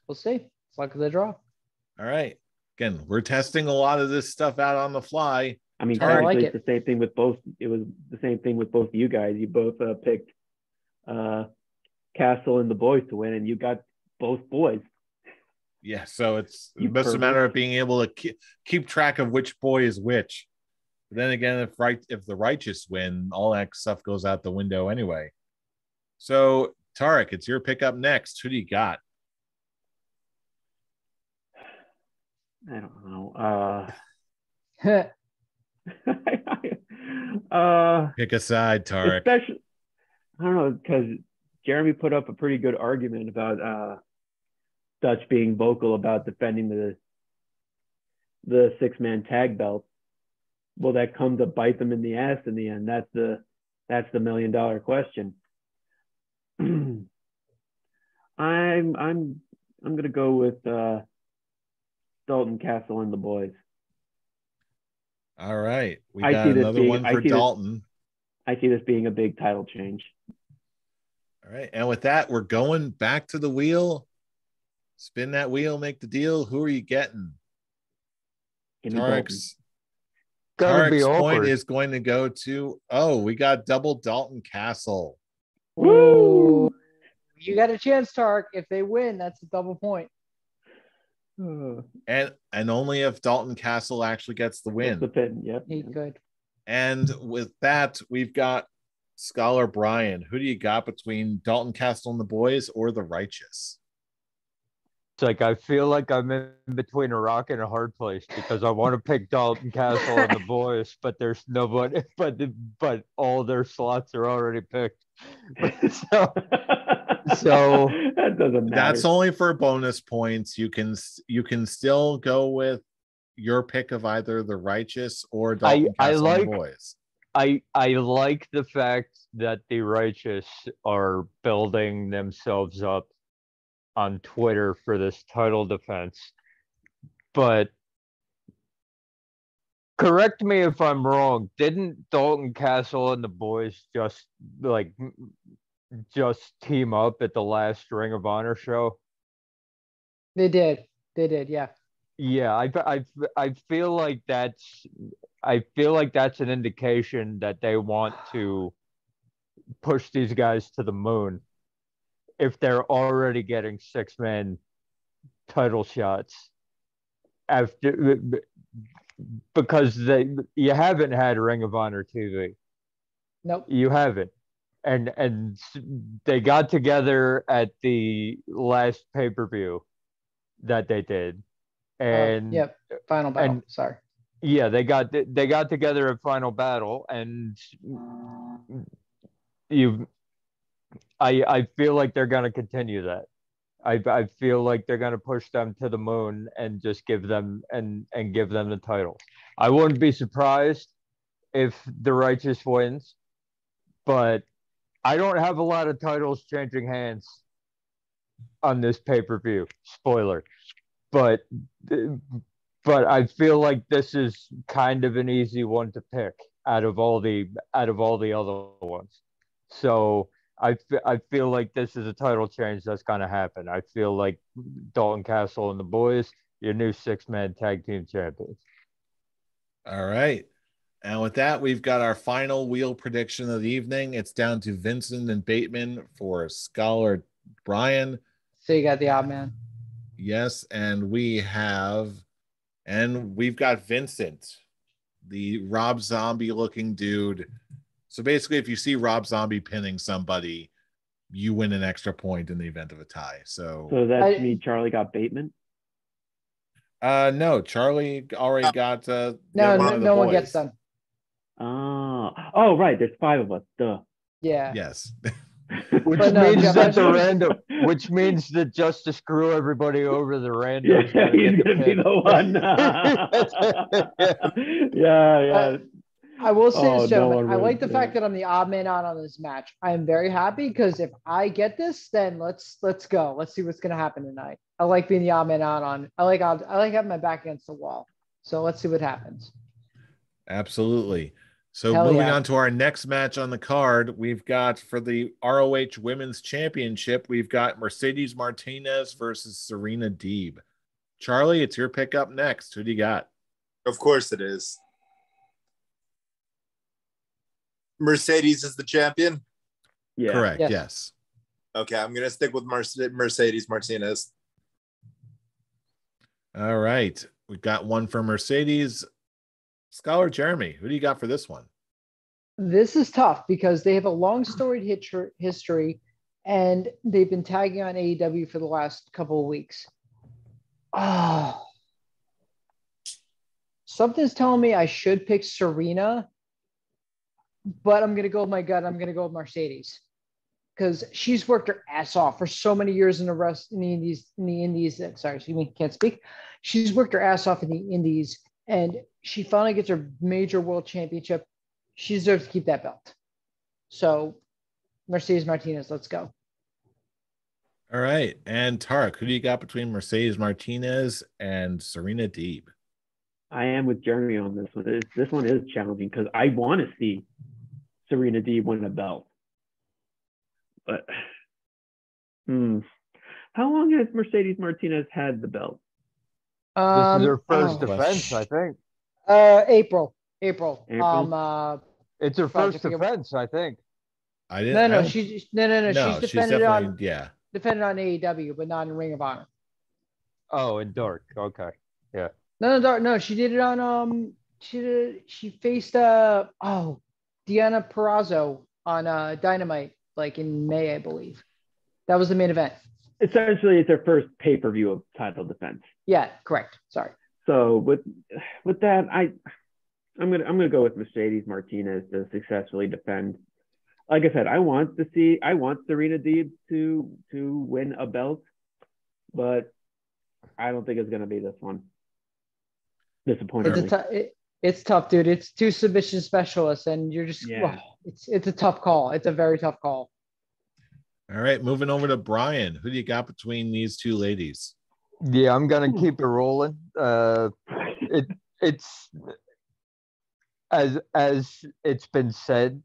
We'll see. It's luck of the draw. All right. Again, we're testing a lot of this stuff out on the fly. I mean, Tarek, it's the same thing with both. It was the same thing with both you guys. You both picked Castle and the boys to win, and you got both boys. Yeah, so it's just a matter of being able to keep track of which boy is which. But then again, if the Righteous win, all that stuff goes out the window anyway. So, Tarek, it's your pick up next. Who do you got? I don't know. Pick a side, Tarek. Especially, I don't know, because Jeremy put up a pretty good argument about Dutch being vocal about defending the 6-man tag belt. Will that come to bite them in the ass in the end? That's the $1 million question. I'm gonna go with Dalton Castle and the boys. All right. We got another one for Dalton. I see this being a big title change. All right. And with that, we're going back to the wheel. Spin that wheel, make the deal. Who are you getting? Tarek's point is going to go to, we got double Dalton Castle. Woo! You got a chance, Tarek. If they win, that's a double point. And only if Dalton Castle actually gets the win. The pin, yep. He could. And with that, we've got Scholar Brian. Who do you got between Dalton Castle and the boys or the Righteous? It's like I feel like I'm in between a rock and a hard place because I want to pick Dalton Castle and the boys, but there's nobody. But all their slots are already picked. So that doesn't matter. That's only for bonus points. You can still go with your pick of either the Righteous or Dalton Castle and the boys. I like the fact that the Righteous are building themselves up on Twitter for this title defense, but correct me if I'm wrong. Didn't Dalton Castle and the boys just team up at the last Ring of Honor show? They did, yeah. Yeah, I feel like that's an indication that they want to push these guys to the moon if they're already getting 6-man title shots after, because you haven't had Ring of Honor TV. Nope. You haven't. And they got together at the last pay-per-view that they did. And Final Battle. Sorry. Yeah, they got together at Final Battle, and I feel like they're gonna continue that. I feel like they're gonna push them to the moon and just give them give them the title. I wouldn't be surprised if the Righteous wins, but I don't have a lot of titles changing hands on this pay-per-view. Spoiler. But I feel like this is kind of an easy one to pick out of all the other ones. So I feel like this is a title change that's gonna happen. I feel like Dalton Castle and the boys, your new 6-man tag team champions. All right. And with that, we've got our final wheel prediction of the evening. It's down to Vincent and Bateman for Scholar Brian. So you got the odd man. Yes, and we've got Vincent, the Rob Zombie looking dude. So basically, if you see Rob Zombie pinning somebody, you win an extra point in the event of a tie. So that's me. Charlie got Bateman. No, Charlie already got no one gets them. Oh, right. There's 5 of us. Duh. Yeah. Yes. Which means that just to screw everybody over, the random. Yeah, he's gonna be the one. Yeah. I will say this, gentlemen. I like the fact that I'm the odd man out on this match. I am very happy because if I get this, then let's go. Let's see what's gonna happen tonight. I like being the odd man out on. I like having my back against the wall. So let's see what happens. Absolutely. So moving on to our next match on the card, we've got for the ROH Women's Championship, we've got Mercedes Martinez versus Serena Deeb. Charlie, it's your pick up next. Who do you got? Of course it is. Mercedes is the champion? Yeah. Correct, yes. Okay, I'm going to stick with Mercedes Martinez. All right. We've got one for Mercedes. Scholar Jeremy, who do you got for this one? This is tough because they have a long storied history and they've been tagging on AEW for the last couple of weeks. Oh, something's telling me I should pick Serena, but I'm going to go with my gut. I'm going to go with Mercedes because she's worked her ass off for so many years in the indies. Sorry, excuse me, can't speak. She's worked her ass off in the indies. And she finally gets her major world championship. She deserves to keep that belt. So, Mercedes Martinez, let's go. All right. And Tarek, who do you got between Mercedes Martinez and Serena Deeb? I am with Jeremy on this one. This one is challenging because I want to see Serena Deeb win a belt. But how long has Mercedes Martinez had the belt? This is her first defense, I think. April. It's her first defense, I think. She's defended on AEW, but not in Ring of Honor. Oh, in Dark. Okay. Yeah. No, she did it on she faced Deanna Purrazzo on Dynamite like in May, I believe. That was the main event. Essentially, it's her first pay-per-view of title defense. Yeah, correct. Sorry. So with that, I'm gonna go with Mercedes Martinez to successfully defend. Like I said, I want Serena Deeb to win a belt, but I don't think it's gonna be this one. Disappointingly. It's tough, dude. It's 2 submission specialists, and you're just it's a tough call. It's a very tough call. All right, moving over to Brian. Who do you got between these 2 ladies? Yeah, I'm gonna keep it rolling. It's as it's been said,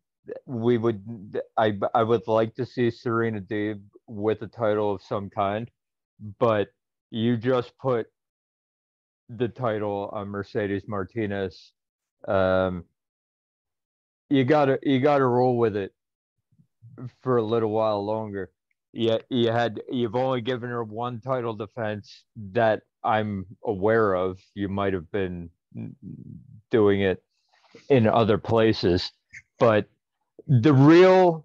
I would like to see Serena Deeb with a title of some kind, but you just put the title on Mercedes Martinez. You gotta roll with it for a little while longer. You've only given her 1 title defense that I'm aware of. You might have been doing it in other places, but the real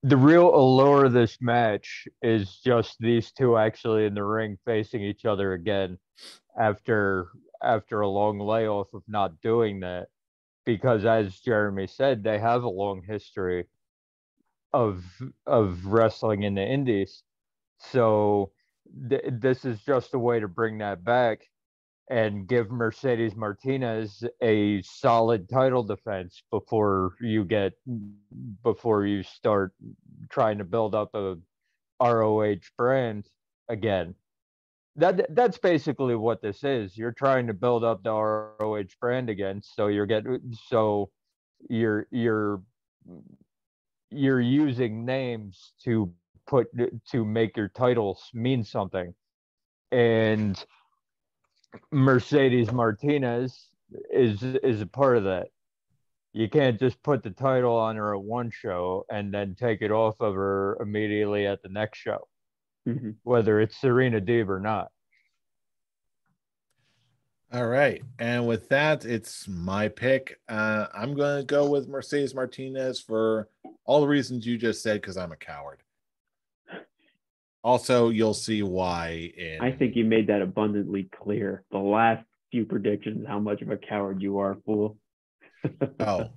allure of this match is just these 2 actually in the ring facing each other again after a long layoff of not doing that, because as Jeremy said, they have a long history of wrestling in the indies. So this is just a way to bring that back and give Mercedes Martinez a solid title defense before you start trying to build up a ROH brand again. That's basically what this is. You're trying to build up the ROH brand again, so you're using names to make your titles mean something. And Mercedes Martinez is a part of that. You can't just put the title on her at one show and then take it off of her immediately at the next show, whether it's Serena Deeb or not. All right. And with that, it's my pick. I'm going to go with Mercedes Martinez for all the reasons you just said, because I'm a coward. Also, you'll see why. I think you made that abundantly clear. The last few predictions, how much of a coward you are, fool. Oh,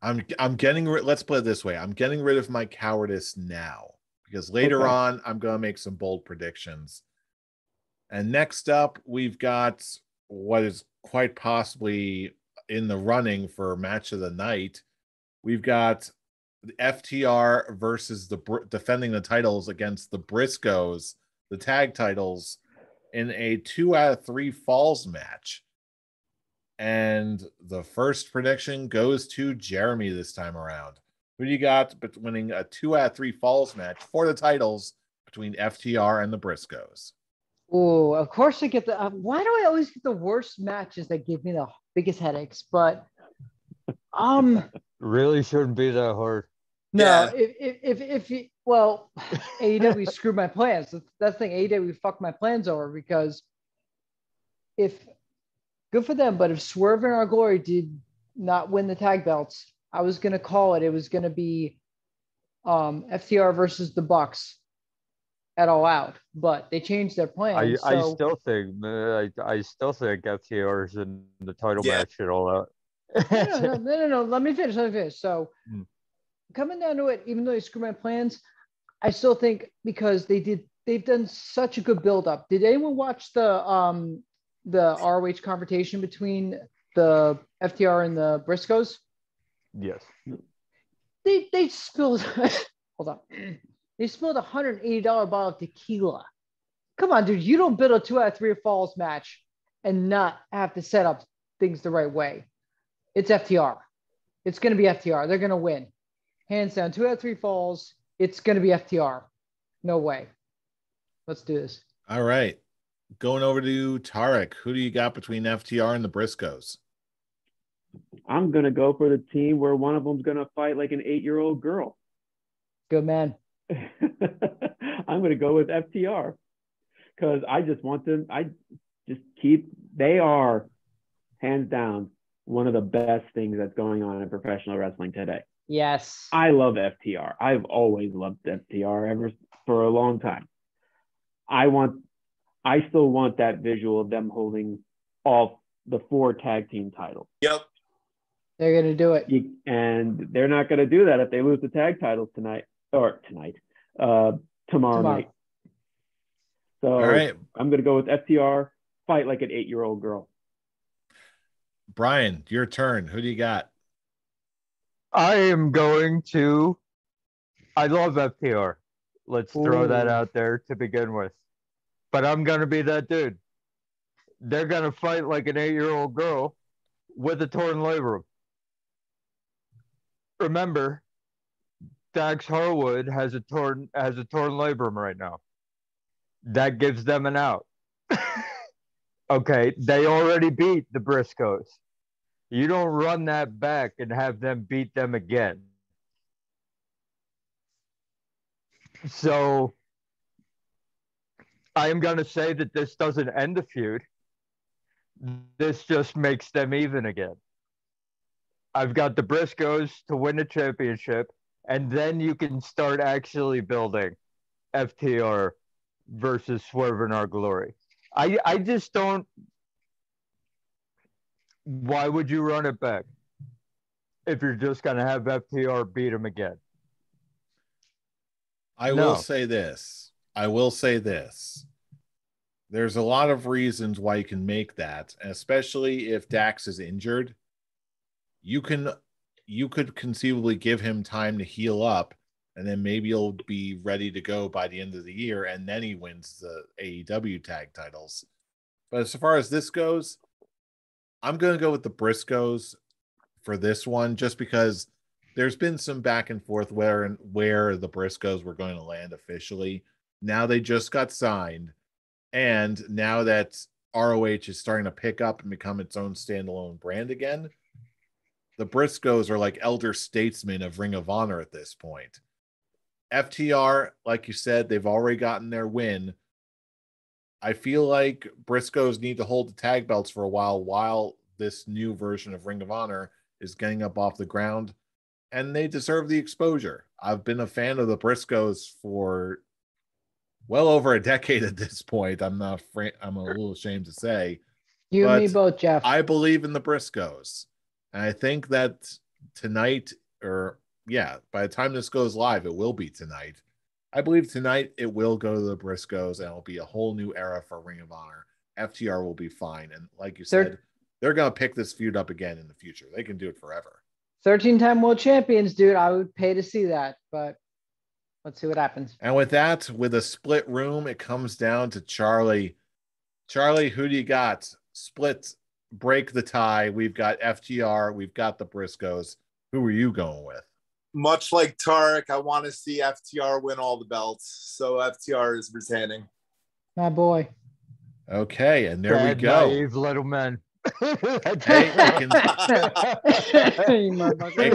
I'm getting rid. Let's put it this way: I'm getting rid of my cowardice now, because later on I'm going to make some bold predictions. And next up, we've got what is quite possibly in the running for match of the night. We've got the FTR versus defending the titles against the Briscoes, the tag titles, in a 2 out of 3 falls match. And the first prediction goes to Jeremy this time around. Who do you got winning a 2 out of 3 falls match for the titles between FTR and the Briscoes? Oh, of course I get the. Why do I always get the worst matches that give me the biggest headaches? But really shouldn't be that hard. No, Yeah. if you, well, AEW screwed my plans. That's the thing. AEW fucked my plans over, because good for them, but if Swerve and Our Glory did not win the tag belts, I was gonna call it. It was gonna be FTR versus the Bucks at All Out, but they changed their plans. I still think FTR is in the title match at All Out. No. Let me finish. So coming down to it, even though they screwed my plans, I still think, because they've done such a good build up. Did anyone watch the ROH confrontation between the FTR and the Briscoes? Yes. They spilled hold on. They spilled $180 bottle of tequila. Come on, dude. You don't build a 2 out of 3 falls match and not have to set up things the right way. It's FTR. It's going to be FTR. They're going to win. Hands down. 2 out of 3 falls. It's going to be FTR. No way. Let's do this. All right. Going over to Tarek. Who do you got between FTR and the Briscoes? I'm going to go for the team where one of them's going to fight like an 8-year-old girl. Good man. I'm going to go with FTR, because I just want them. They are hands down one of the best things that's going on in professional wrestling today. Yes. I love FTR. I've always loved FTR for a long time. I still want that visual of them holding all the 4 tag team titles. Yep. They're going to do it. And they're not going to do that if they lose the tag titles tomorrow night. So all right. I'm going to go with FTR, fight like an 8-year-old girl. Brian, your turn. Who do you got? I love FTR. Let's throw that out there to begin with. But I'm going to be that dude. They're going to fight like an 8-year-old girl with a torn labrum. Remember, Dax Harwood has a torn labrum right now. That gives them an out. Okay, they already beat the Briscoes. You don't run that back and have them beat them again. So I am going to say that this doesn't end the feud. This just makes them even again. I've got the Briscoes to win the championship, and then you can start actually building FTR versus Swerve in Our Glory. I just don't. Why would you run it back if you're just going to have FTR beat them again? I will say this. There's a lot of reasons why you can make that, and especially if Dax is injured. You could conceivably give him time to heal up, and then maybe he'll be ready to go by the end of the year, and then he wins the AEW tag titles. But as far as this goes, I'm going to go with the Briscoes for this one, just because there's been some back and forth where the Briscoes were going to land officially. Now they just got signed, and now that ROH is starting to pick up and become its own standalone brand again, the Briscoes are like elder statesmen of Ring of Honor at this point. FTR, like you said, they've already gotten their win. I feel like Briscoes need to hold the tag belts for a while this new version of Ring of Honor is getting up off the ground, and they deserve the exposure. I've been a fan of the Briscoes for well over a decade at this point. I'm a little ashamed to say. You and me both, Jeff. I believe in the Briscoes. And I think that tonight, by the time this goes live, it will be tonight. I believe tonight it will go to the Briscoes, and it'll be a whole new era for Ring of Honor. FTR will be fine. And like you said, they're going to pick this feud up again in the future. They can do it forever. 13-time world champions, dude. I would pay to see that, but let's see what happens. And with that, with a split room, it comes down to Charlie. Charlie, who do you got? Split, break the tie. We've got FTR. We've got the Briscoes. Who are you going with? Much like Tarek, I want to see FTR win all the belts. So FTR is retaining. My boy. Okay, and there we go. Naive little men. It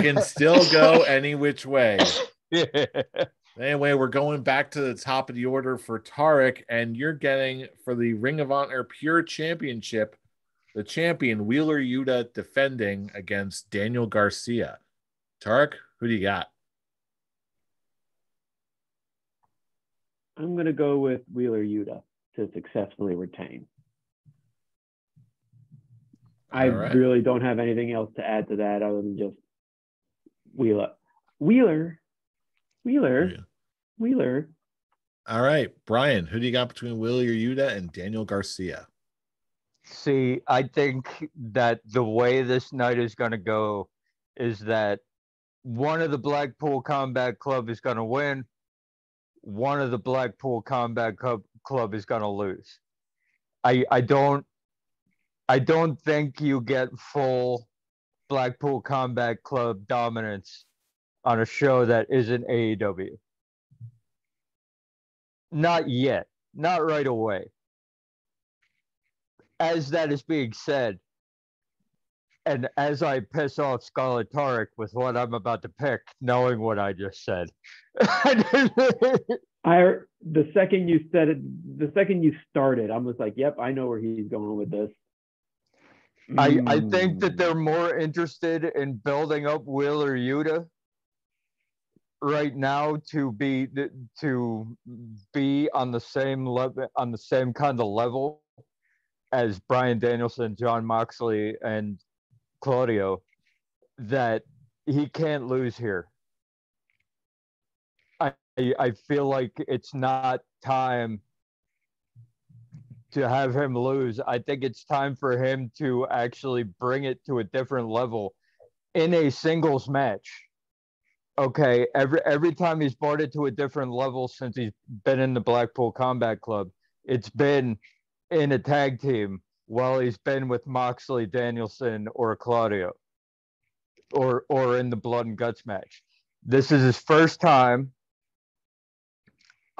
can still go any which way. Anyway, we're going back to the top of the order for Tarek, and you're getting for the Ring of Honor Pure Championship, the champion Wheeler Yuta defending against Daniel Garcia. Tarek, who do you got? I'm going to go with Wheeler Yuta to successfully retain. I really don't have anything else to add to that other than just Wheeler. All right, Brian, who do you got between Wheeler Yuta and Daniel Garcia? See, I think that the way this night is going to go is that one of the Blackpool Combat Club is going to win. One of the Blackpool Combat Club is going to lose. I don't think you get full Blackpool Combat Club dominance on a show that isn't AEW. Not yet. Not right away. As that is being said, and as I piss off Scarlett Tarek with what I'm about to pick, knowing what I just said. The second you said it, the second you started, I was like, yep, I know where he's going with this. I think that they're more interested in building up Wheeler Yuta right now to be on the same level, on the same kind of level as Bryan Danielson, Jon Moxley, and Claudio, that he can't lose here. I feel like it's not time to have him lose. I think it's time for him to actually bring it to a different level in a singles match. Okay, every time he's brought it to a different level since he's been in the Blackpool Combat Club, it's been in a tag team while he's been with Moxley, Danielson, or Claudio, or in the Blood and Guts match. This is his first time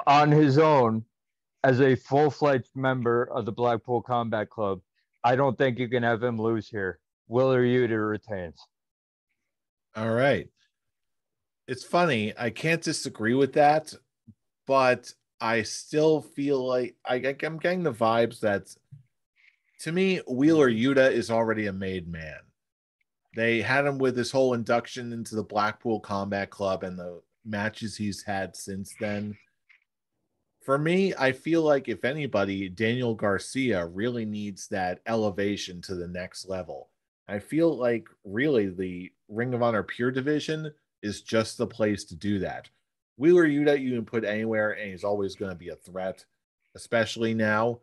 on his own as a full-fledged member of the Blackpool Combat Club. I don't think you can have him lose here. Wheeler Yuta retains. All right. It's funny. I can't disagree with that, but I still feel like I'm getting the vibes that, to me, Wheeler Yuta is already a made man. They had him with his whole induction into the Blackpool Combat Club and the matches he's had since then. For me, I feel like if anybody, Daniel Garcia really needs that elevation to the next level. I feel like really the Ring of Honor Pure division is just the place to do that. Wheeler Yuta you can put anywhere, and he's always going to be a threat, especially now.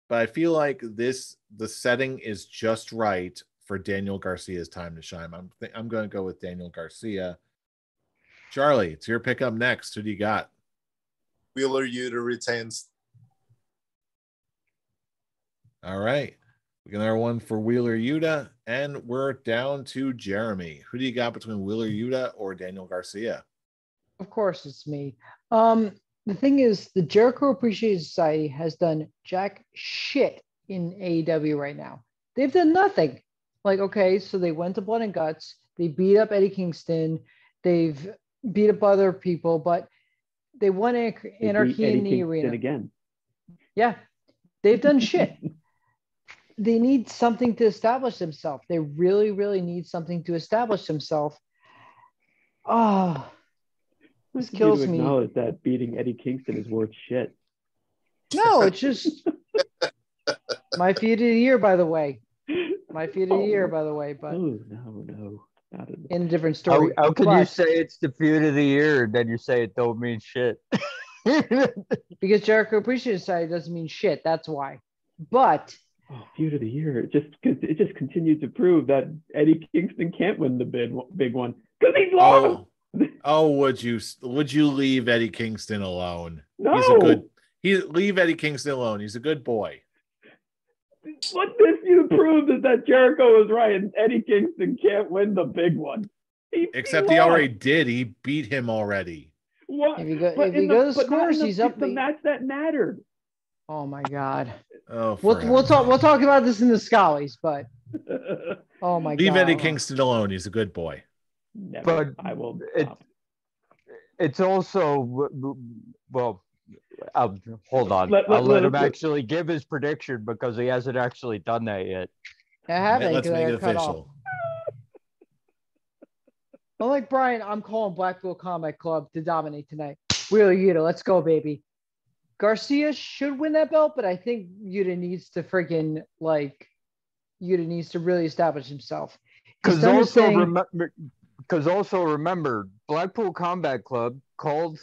But I feel like the setting is just right for Daniel Garcia's time to shine. I'm going to go with Daniel Garcia. Charlie, it's your pick up next. Who do you got? Wheeler Yuta retains. All right. We got another one for Wheeler Yuta, and we're down to Jeremy. Who do you got between Wheeler Yuta or Daniel Garcia? Of course, it's me. The thing is, the Jericho Appreciation Society has done jack shit in AEW right now. They've done nothing. Like, okay, so they went to Blood and Guts. They beat up Eddie Kingston. They've beat up other people, but they won Anarchy in the arena again. Yeah, they've done shit. They need something to establish themselves. They really, really need something to establish themselves. Oh, this kills me. Acknowledge that beating Eddie Kingston is worth shit. No, it's just my feud of the year, by the way. But no, not in a different story. How can you say it's the feud of the year and then you say it don't mean shit? Because Jericho Appreciation Society doesn't mean shit. That's why. But feud of the year, it just continued to prove that Eddie Kingston can't win the big one because he's lost. Would you leave Eddie Kingston alone? No. Leave Eddie Kingston alone. He's a good boy. What this you proved is that Jericho was right and Eddie Kingston can't win the big one. Except he already did. He beat him already. What? If you go to the scores, he's up. The match that mattered. Oh my God. Oh, we'll talk about this in the Scullies, but oh my God. Leave Eddie Kingston alone. He's a good boy. Never. But I will. It's also hold on. I'll let him actually give his prediction because he hasn't actually done that yet. I haven't. Let's make it official. Unlike Brian, I'm calling Blackpool Combat Club to dominate tonight. Wheeler Yuta, let's go, baby. Garcia should win that belt, but I think Yuta needs to really establish himself. Because also remember, Blackpool Combat Club called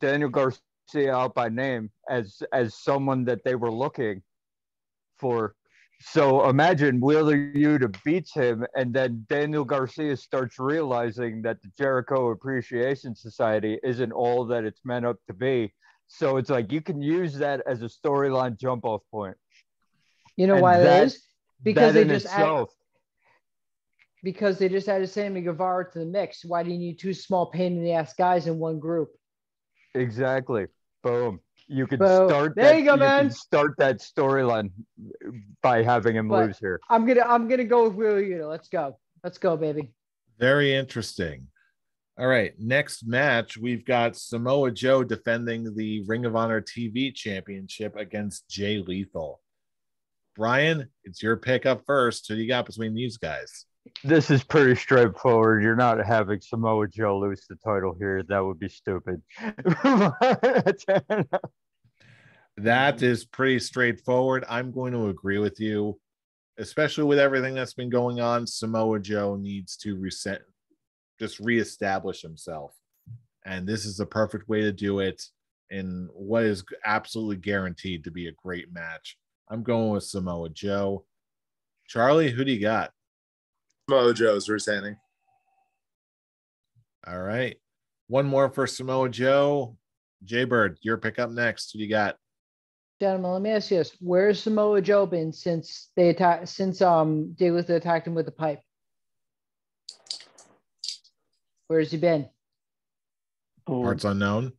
Daniel Garcia out by name as someone that they were looking for. So imagine Wheeler Yuta beats him, and then Daniel Garcia starts realizing that the Jericho Appreciation Society isn't all that it's meant up to be. So it's like you can use that as a storyline jump-off point. You know why that is? Because they just added Sammy Guevara to the mix. Why do you need two small pain-in-the-ass guys in one group? Exactly. Boom. You could start that storyline by having him lose here. I'm gonna go with Wheeler Yuta. Let's go, baby. Very interesting. All right, next match we've got Samoa Joe defending the Ring of Honor TV Championship against Jay Lethal. Brian, it's your pick up first. Who do you got between these guys? This is pretty straightforward. You're not having Samoa Joe lose the title here. That would be stupid. That is pretty straightforward. I'm going to agree with you, especially with everything that's been going on. Samoa Joe needs to reestablish himself. And this is the perfect way to do it in what is absolutely guaranteed to be a great match. I'm going with Samoa Joe. Charlie, who do you got? Samoa Joe's retaining. All right. One more for Samoa Joe. Jay Bird, your pick up next. Who do you got? Gentlemen, let me ask you this. Where's Samoa Joe been since Jay Lethal attacked him with the pipe? Where's he been? Parts unknown.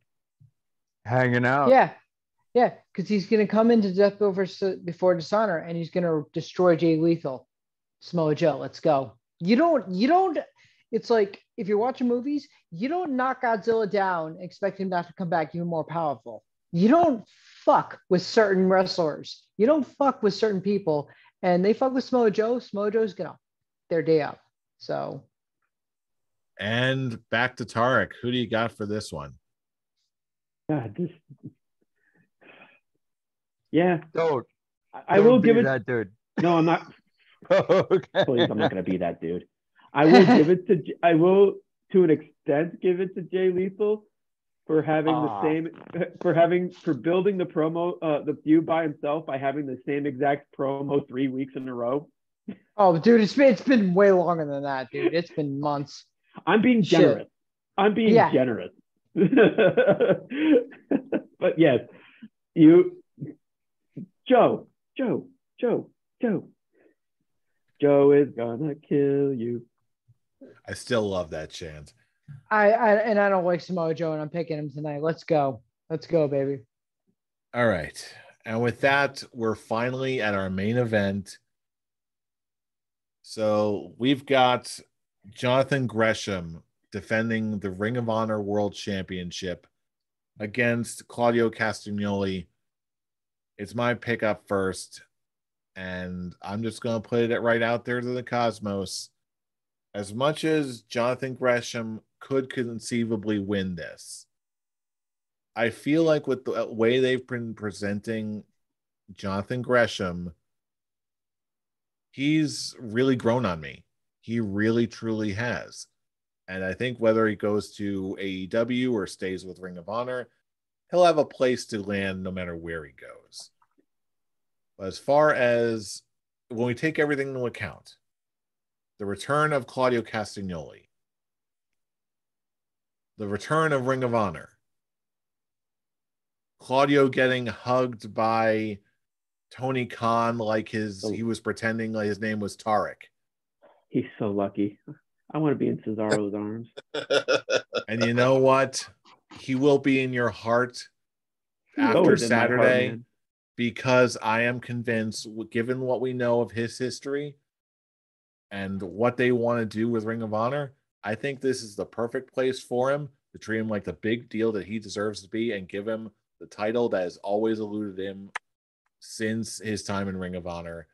Hanging out. Yeah, because he's going to come into Death Before Dishonor and he's going to destroy Jay Lethal. Samoa Joe, let's go. You don't, it's like if you're watching movies, you don't knock Godzilla down and expect him not to come back even more powerful. You don't fuck with certain wrestlers. You don't fuck with certain people. And they fuck with Samoa Joe. Samoa Joe's going to their day up. So. And back to Tarek. Who do you got for this one? Don't I will give it that dude. No, I'm not. Okay. Please, I'm not going to be that dude. I will to an extent give it to Jay Lethal, for having the same for building the promo the feud by himself by having the same exact promo 3 weeks in a row. Oh, dude, it's been way longer than that, dude. It's been months. I'm being generous. I'm being generous. But yes, Joe is gonna kill you. I still love that chant. I don't like Samoa Joe, and I'm picking him tonight. Let's go, baby. All right, and with that, we're finally at our main event. So we've got Jonathan Gresham defending the Ring of Honor World Championship against Claudio Castagnoli. It's my pick up first, and I'm just going to put it right out there to the cosmos. As much as Jonathan Gresham could conceivably win this, I feel like with the way they've been presenting Jonathan Gresham, he's really grown on me. He really, truly has. And I think whether he goes to AEW or stays with Ring of Honor, he'll have a place to land no matter where he goes. But as far as when we take everything into account, the return of Claudio Castagnoli, the return of Ring of Honor, Claudio getting hugged by Tony Khan like he was pretending like his name was Tarek. He's so lucky. I want to be in Cesaro's arms. And you know what? He will be in your heart after Saturday, because I am convinced, given what we know of his history and what they want to do with Ring of Honor, I think this is the perfect place for him to treat him like the big deal that he deserves to be and give him the title that has always eluded him since his time in Ring of Honor.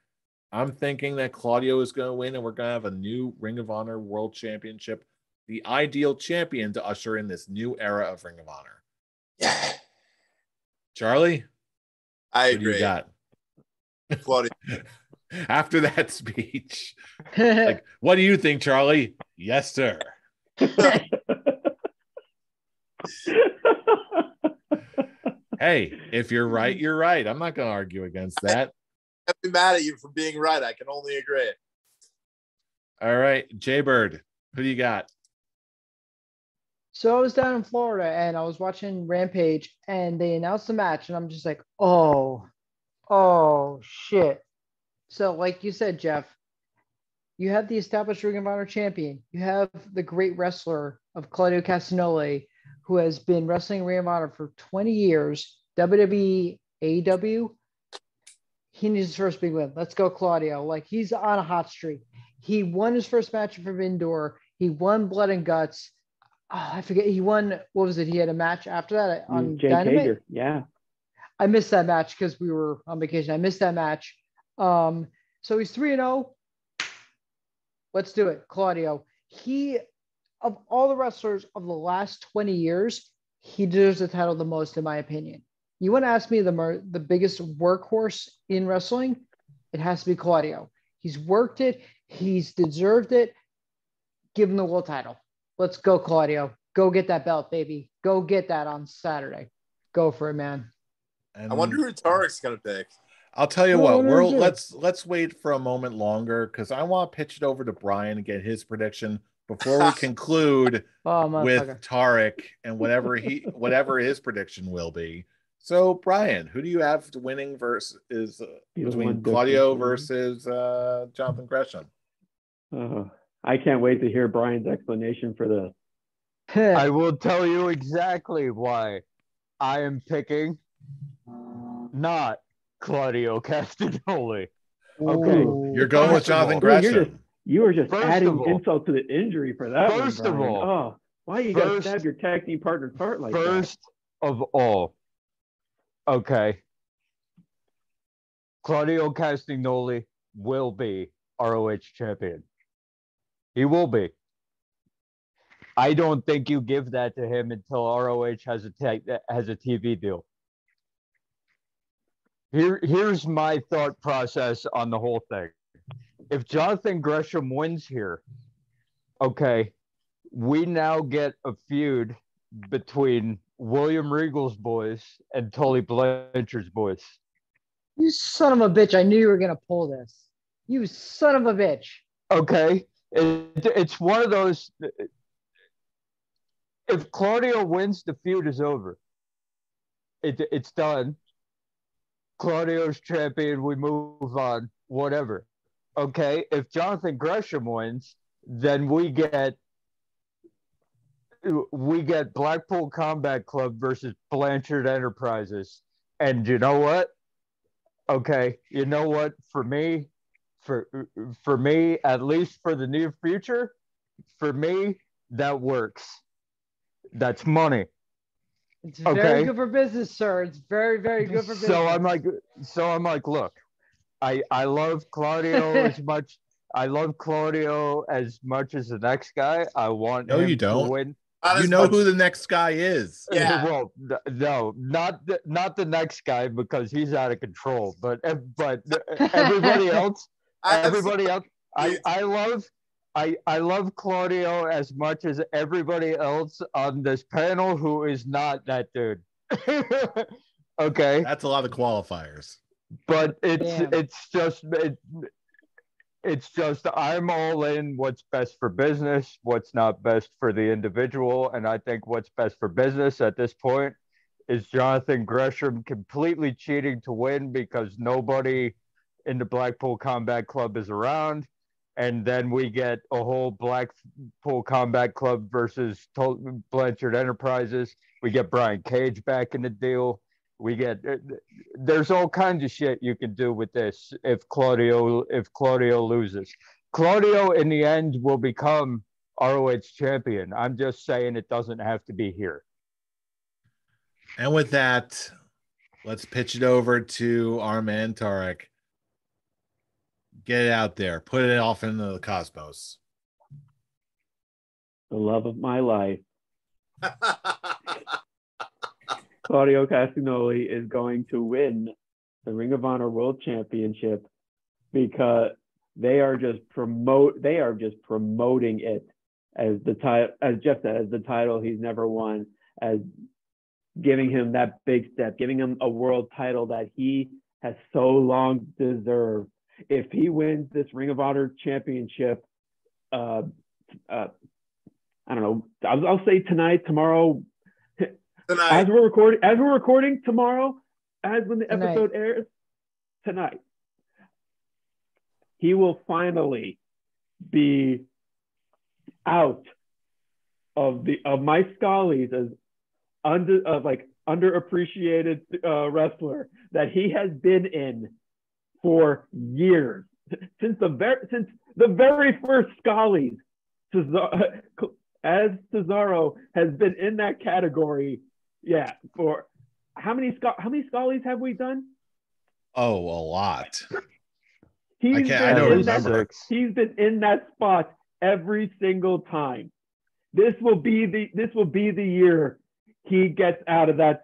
I'm thinking that Claudio is going to win, and we're going to have a new Ring of Honor World Championship, the ideal champion to usher in this new era of Ring of Honor. Yeah. Charlie? I agree. What do you got? Claudio. After that speech, like, what do you think, Charlie? Yes, sir. Hey, if you're right, you're right. I'm not going to argue against that. I'd be mad at you for being right. I can only agree. All right, Jaybird, who do you got? So I was down in Florida and I was watching Rampage and they announced the match and I'm just like, oh shit. So like you said, Jeff, you have the established Ring of Honor champion. You have the great wrestler of Claudio Castagnoli, who has been wrestling Ring of Honor for 20 years, WWE, AEW. He needs his first big win. Let's go, Claudio. Like, he's on a hot streak. He won his first match from Indoor. He won Blood and Guts. Oh, I forget. He won, what was it? He had a match after that on Jake Dynamite. Hager. Yeah. I missed that match because we were on vacation. I missed that match. So he's 3-0. Let's do it, Claudio. He, of all the wrestlers of the last 20 years, he deserves the title the most, in my opinion. You want to ask me the biggest workhorse in wrestling? It has to be Claudio. He's worked it. He's deserved it. Give him the world title. Let's go, Claudio. Go get that belt, baby. Go get that on Saturday. Go for it, man. And I wonder who Tarek's gonna pick. I'll tell you what. Let's wait for a moment longer because I want to pitch it over to Brian and get his prediction before we conclude with Tarek and whatever his prediction will be. So, Brian, who do you have winning versus between Claudio versus Jonathan Gresham? I can't wait to hear Brian's explanation for this. I will tell you exactly why I am picking not Claudio Castagnoli. Okay. You're going with Jonathan Gresham. You were just adding insult to the injury for that one, First of all. Oh, why you got to stab your tag team partner's heart like that? First of all, okay, Claudio Castagnoli will be ROH champion. He will be. I don't think you give that to him until ROH has a TV deal. Here's my thought process on the whole thing. If Jonathan Gresham wins here, okay, we now get a feud between William Regal's boys and Tully Blanchard's boys. You son of a bitch. I knew you were going to pull this. You son of a bitch. Okay. It's one of those. If Claudio wins, the feud is over. It's done. Claudio's champion. We move on. Whatever. Okay. If Jonathan Gresham wins, then we get Blackpool Combat Club versus Blanchard Enterprises. And you know what? Okay, you know what? For me, at least for the near future, for me, that works. That's money. It's very good for business, sir. It's very, very good for business. So I'm like, look, I love Claudio as much. I love Claudio as much as the next guy. I want him to win. You know who the next guy is. Yeah. Well, no, not the next guy because he's out of control. But everybody else, I love Claudio as much as everybody else on this panel who is not that dude. Okay, that's a lot of qualifiers. But it's just I'm all in what's best for business, what's not best for the individual. And I think what's best for business at this point is Jonathan Gresham completely cheating to win because nobody in the Blackpool Combat Club is around. And then we get a whole Blackpool Combat Club versus Blanchard Enterprises. We get Brian Cage back in the deal. There's all kinds of shit you can do with this if Claudio loses. Claudio in the end will become ROH champion. I'm just saying it doesn't have to be here. And with that, let's pitch it over to our man Tarek. Get it out there. Put it off into the cosmos. The love of my life. Claudio Castagnoli is going to win the Ring of Honor World Championship because they are just promoting it as the title, as Jeff said, as the title he's never won, as giving him that big step, giving him a world title that he has so long deserved. If he wins this Ring of Honor Championship, I don't know, I'll say tomorrow. As we're recording tomorrow, as when the episode airs tonight, he will finally be out of my Scallies as underappreciated wrestler that he has been in for years, since the very first Scallies. As Cesaro has been in that category. Yeah, for how many Scallies have we done? Oh, a lot. I don't remember. He's been in that spot every single time. This will be the year he gets out of that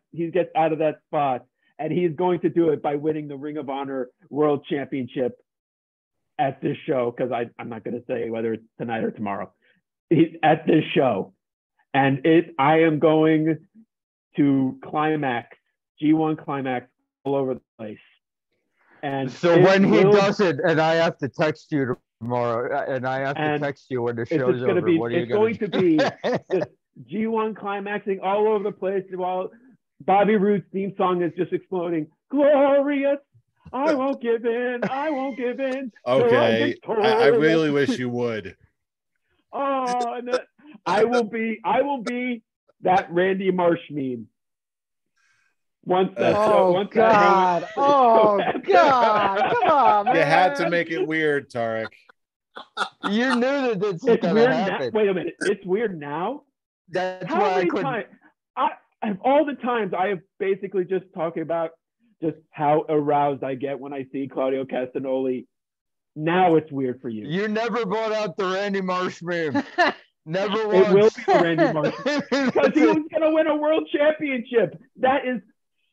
spot, and he's going to do it by winning the Ring of Honor World Championship at this show, because I'm not going to say whether it's tonight or tomorrow. He's at this show, and I am going to climax, G1 climax all over the place. And so when he does it, and I have to text you tomorrow, and I have to text you when the show's over, what are you going to be just G1 climaxing all over the place while Bobby Roode's theme song is just exploding. Glorious, I won't give in, I won't give in. Okay, I really wish you would. Oh, and I will be that Randy Marsh meme. God! Oh God! Come on, man! You had to make it weird, Tarek. You knew that this was going to happen. Wait a minute! It's weird now. That's why I couldn't. All the times I have basically just talking about just how aroused I get when I see Claudio Castagnoli. Now it's weird for you. You never brought out the Randy Marsh meme. Never once. It will be the Randy Marsh because he was going to win a world championship. That is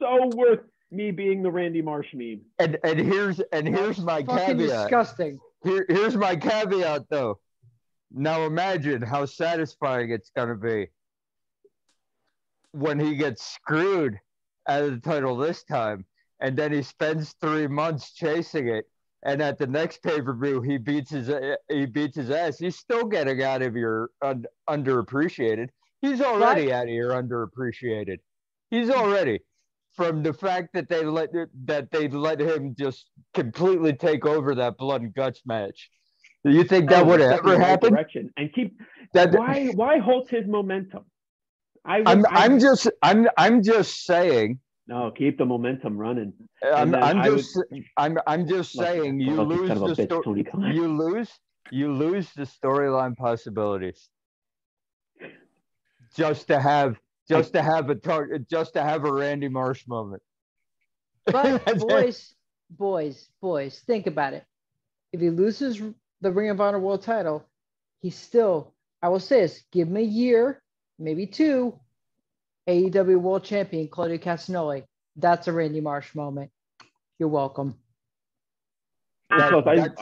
so worth me being the Randy Marsh meme. And here's my caveat. Disgusting. Here's my caveat though. Now imagine how satisfying it's going to be. when he gets screwed out of the title this time, and then he spends 3 months chasing it, and at the next pay-per-view he beats his ass. He's still getting out of your underappreciated. He's already out of your underappreciated. He's already, from the fact that they let him just completely take over that blood and guts match. Do you think that would have ever happened? Direction. And keep that. Why halt his momentum? I'm just saying. No, keep the momentum running. I'm just saying you lose the storyline possibilities just to have a Randy Marsh moment. But boys, think about it. If he loses the Ring of Honor World Title, he's still, I will say this, give him a year, maybe 2, AEW World Champion Claudio Castagnoli. That's a Randy Marsh moment. You're welcome. I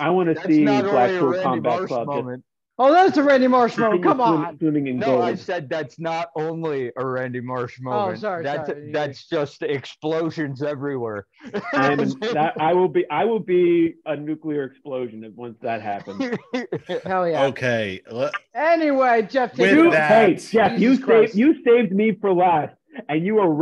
want to see Blackpool Combat Club. Oh, that's a Randy Marsh moment. Come on. I said that's not only a Randy Marsh moment. Oh, sorry. That's just explosions everywhere. I will be a nuclear explosion once that happens. Hell yeah. Okay. Anyway, Jeff. Jeff, you saved me for last, and you were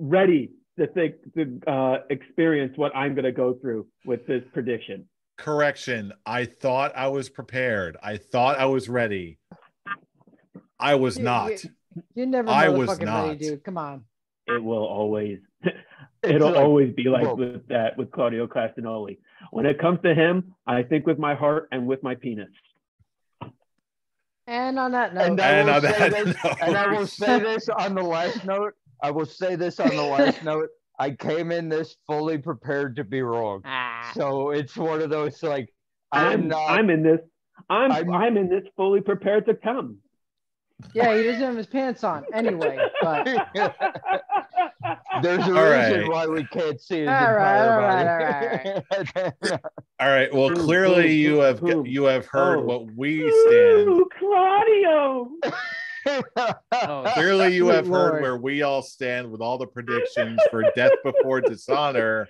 ready to experience what I'm going to go through with this prediction. Correction. I thought I was prepared. I thought I was ready. I was not. You never motherfucking ready, dude. Come on. It will always. It'll always be like with Claudio Castagnoli. When it comes to him, I think with my heart and with my penis. And on that note, I will say this on the last note. I came in this fully prepared to be wrong. So it's one of those like I'm in this fully prepared to come. Yeah, he doesn't have his pants on anyway, but there's a reason why we can't see his entire body. All right. Well, clearly you have heard what we stand. Ooh, Claudio. Clearly you have heard where we all stand with all the predictions for Death Before Dishonor.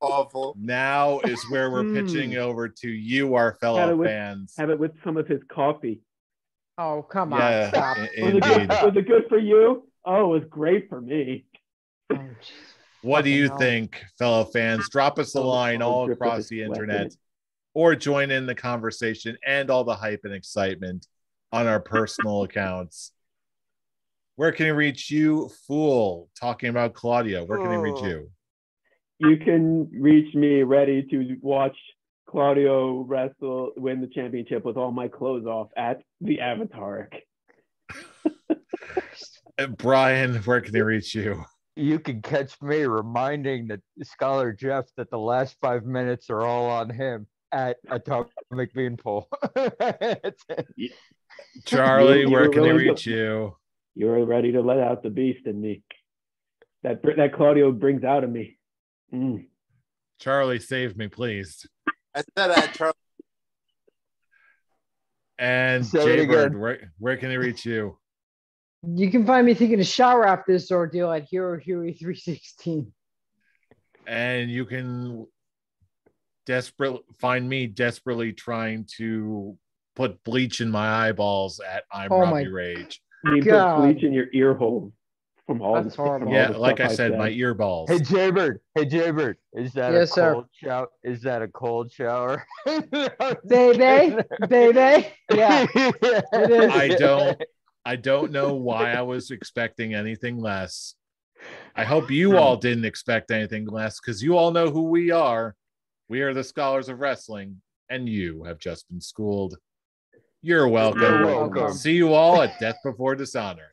Awful. Now is where we're pitching over to you, our fellow fans. Have it with some of his coffee. Oh, come on. Stop. Was it good for you? Oh, it was great for me. What do you think, fellow fans? Drop us a line all across the internet or join in the conversation and all the hype and excitement on our personal accounts. Where can he reach you, fool? Talking about Claudio. Where can he reach you? You can reach me ready to watch Claudio win the championship with all my clothes off at the Avatar. Brian, where can he reach you? You can catch me reminding the Scholar Jeff that the last 5 minutes are all on him at Atomic Beanpole. Charlie, where can he reach you? You were ready to let out the beast in me. That Claudio brings out of me. Charlie, save me, please. I said that, Charlie. And Jaybird, where can he reach you? You can find me taking a shower after this ordeal at Hero Huey 316. And you can find me desperately trying to put bleach in my eyeballs at Robbie Rage. You put bleach in your ear hole. That's horrible. Yeah, like I said, my earballs. Hey Jaybird, is that a cold shower? Is that a cold shower? baby? Yeah, it is. I don't know why I was expecting anything less. I hope you all didn't expect anything less, because you all know who we are. We are the Scholars of Wrestling, and you have just been schooled. You're welcome. You're welcome. See you all at Death Before Dishonor.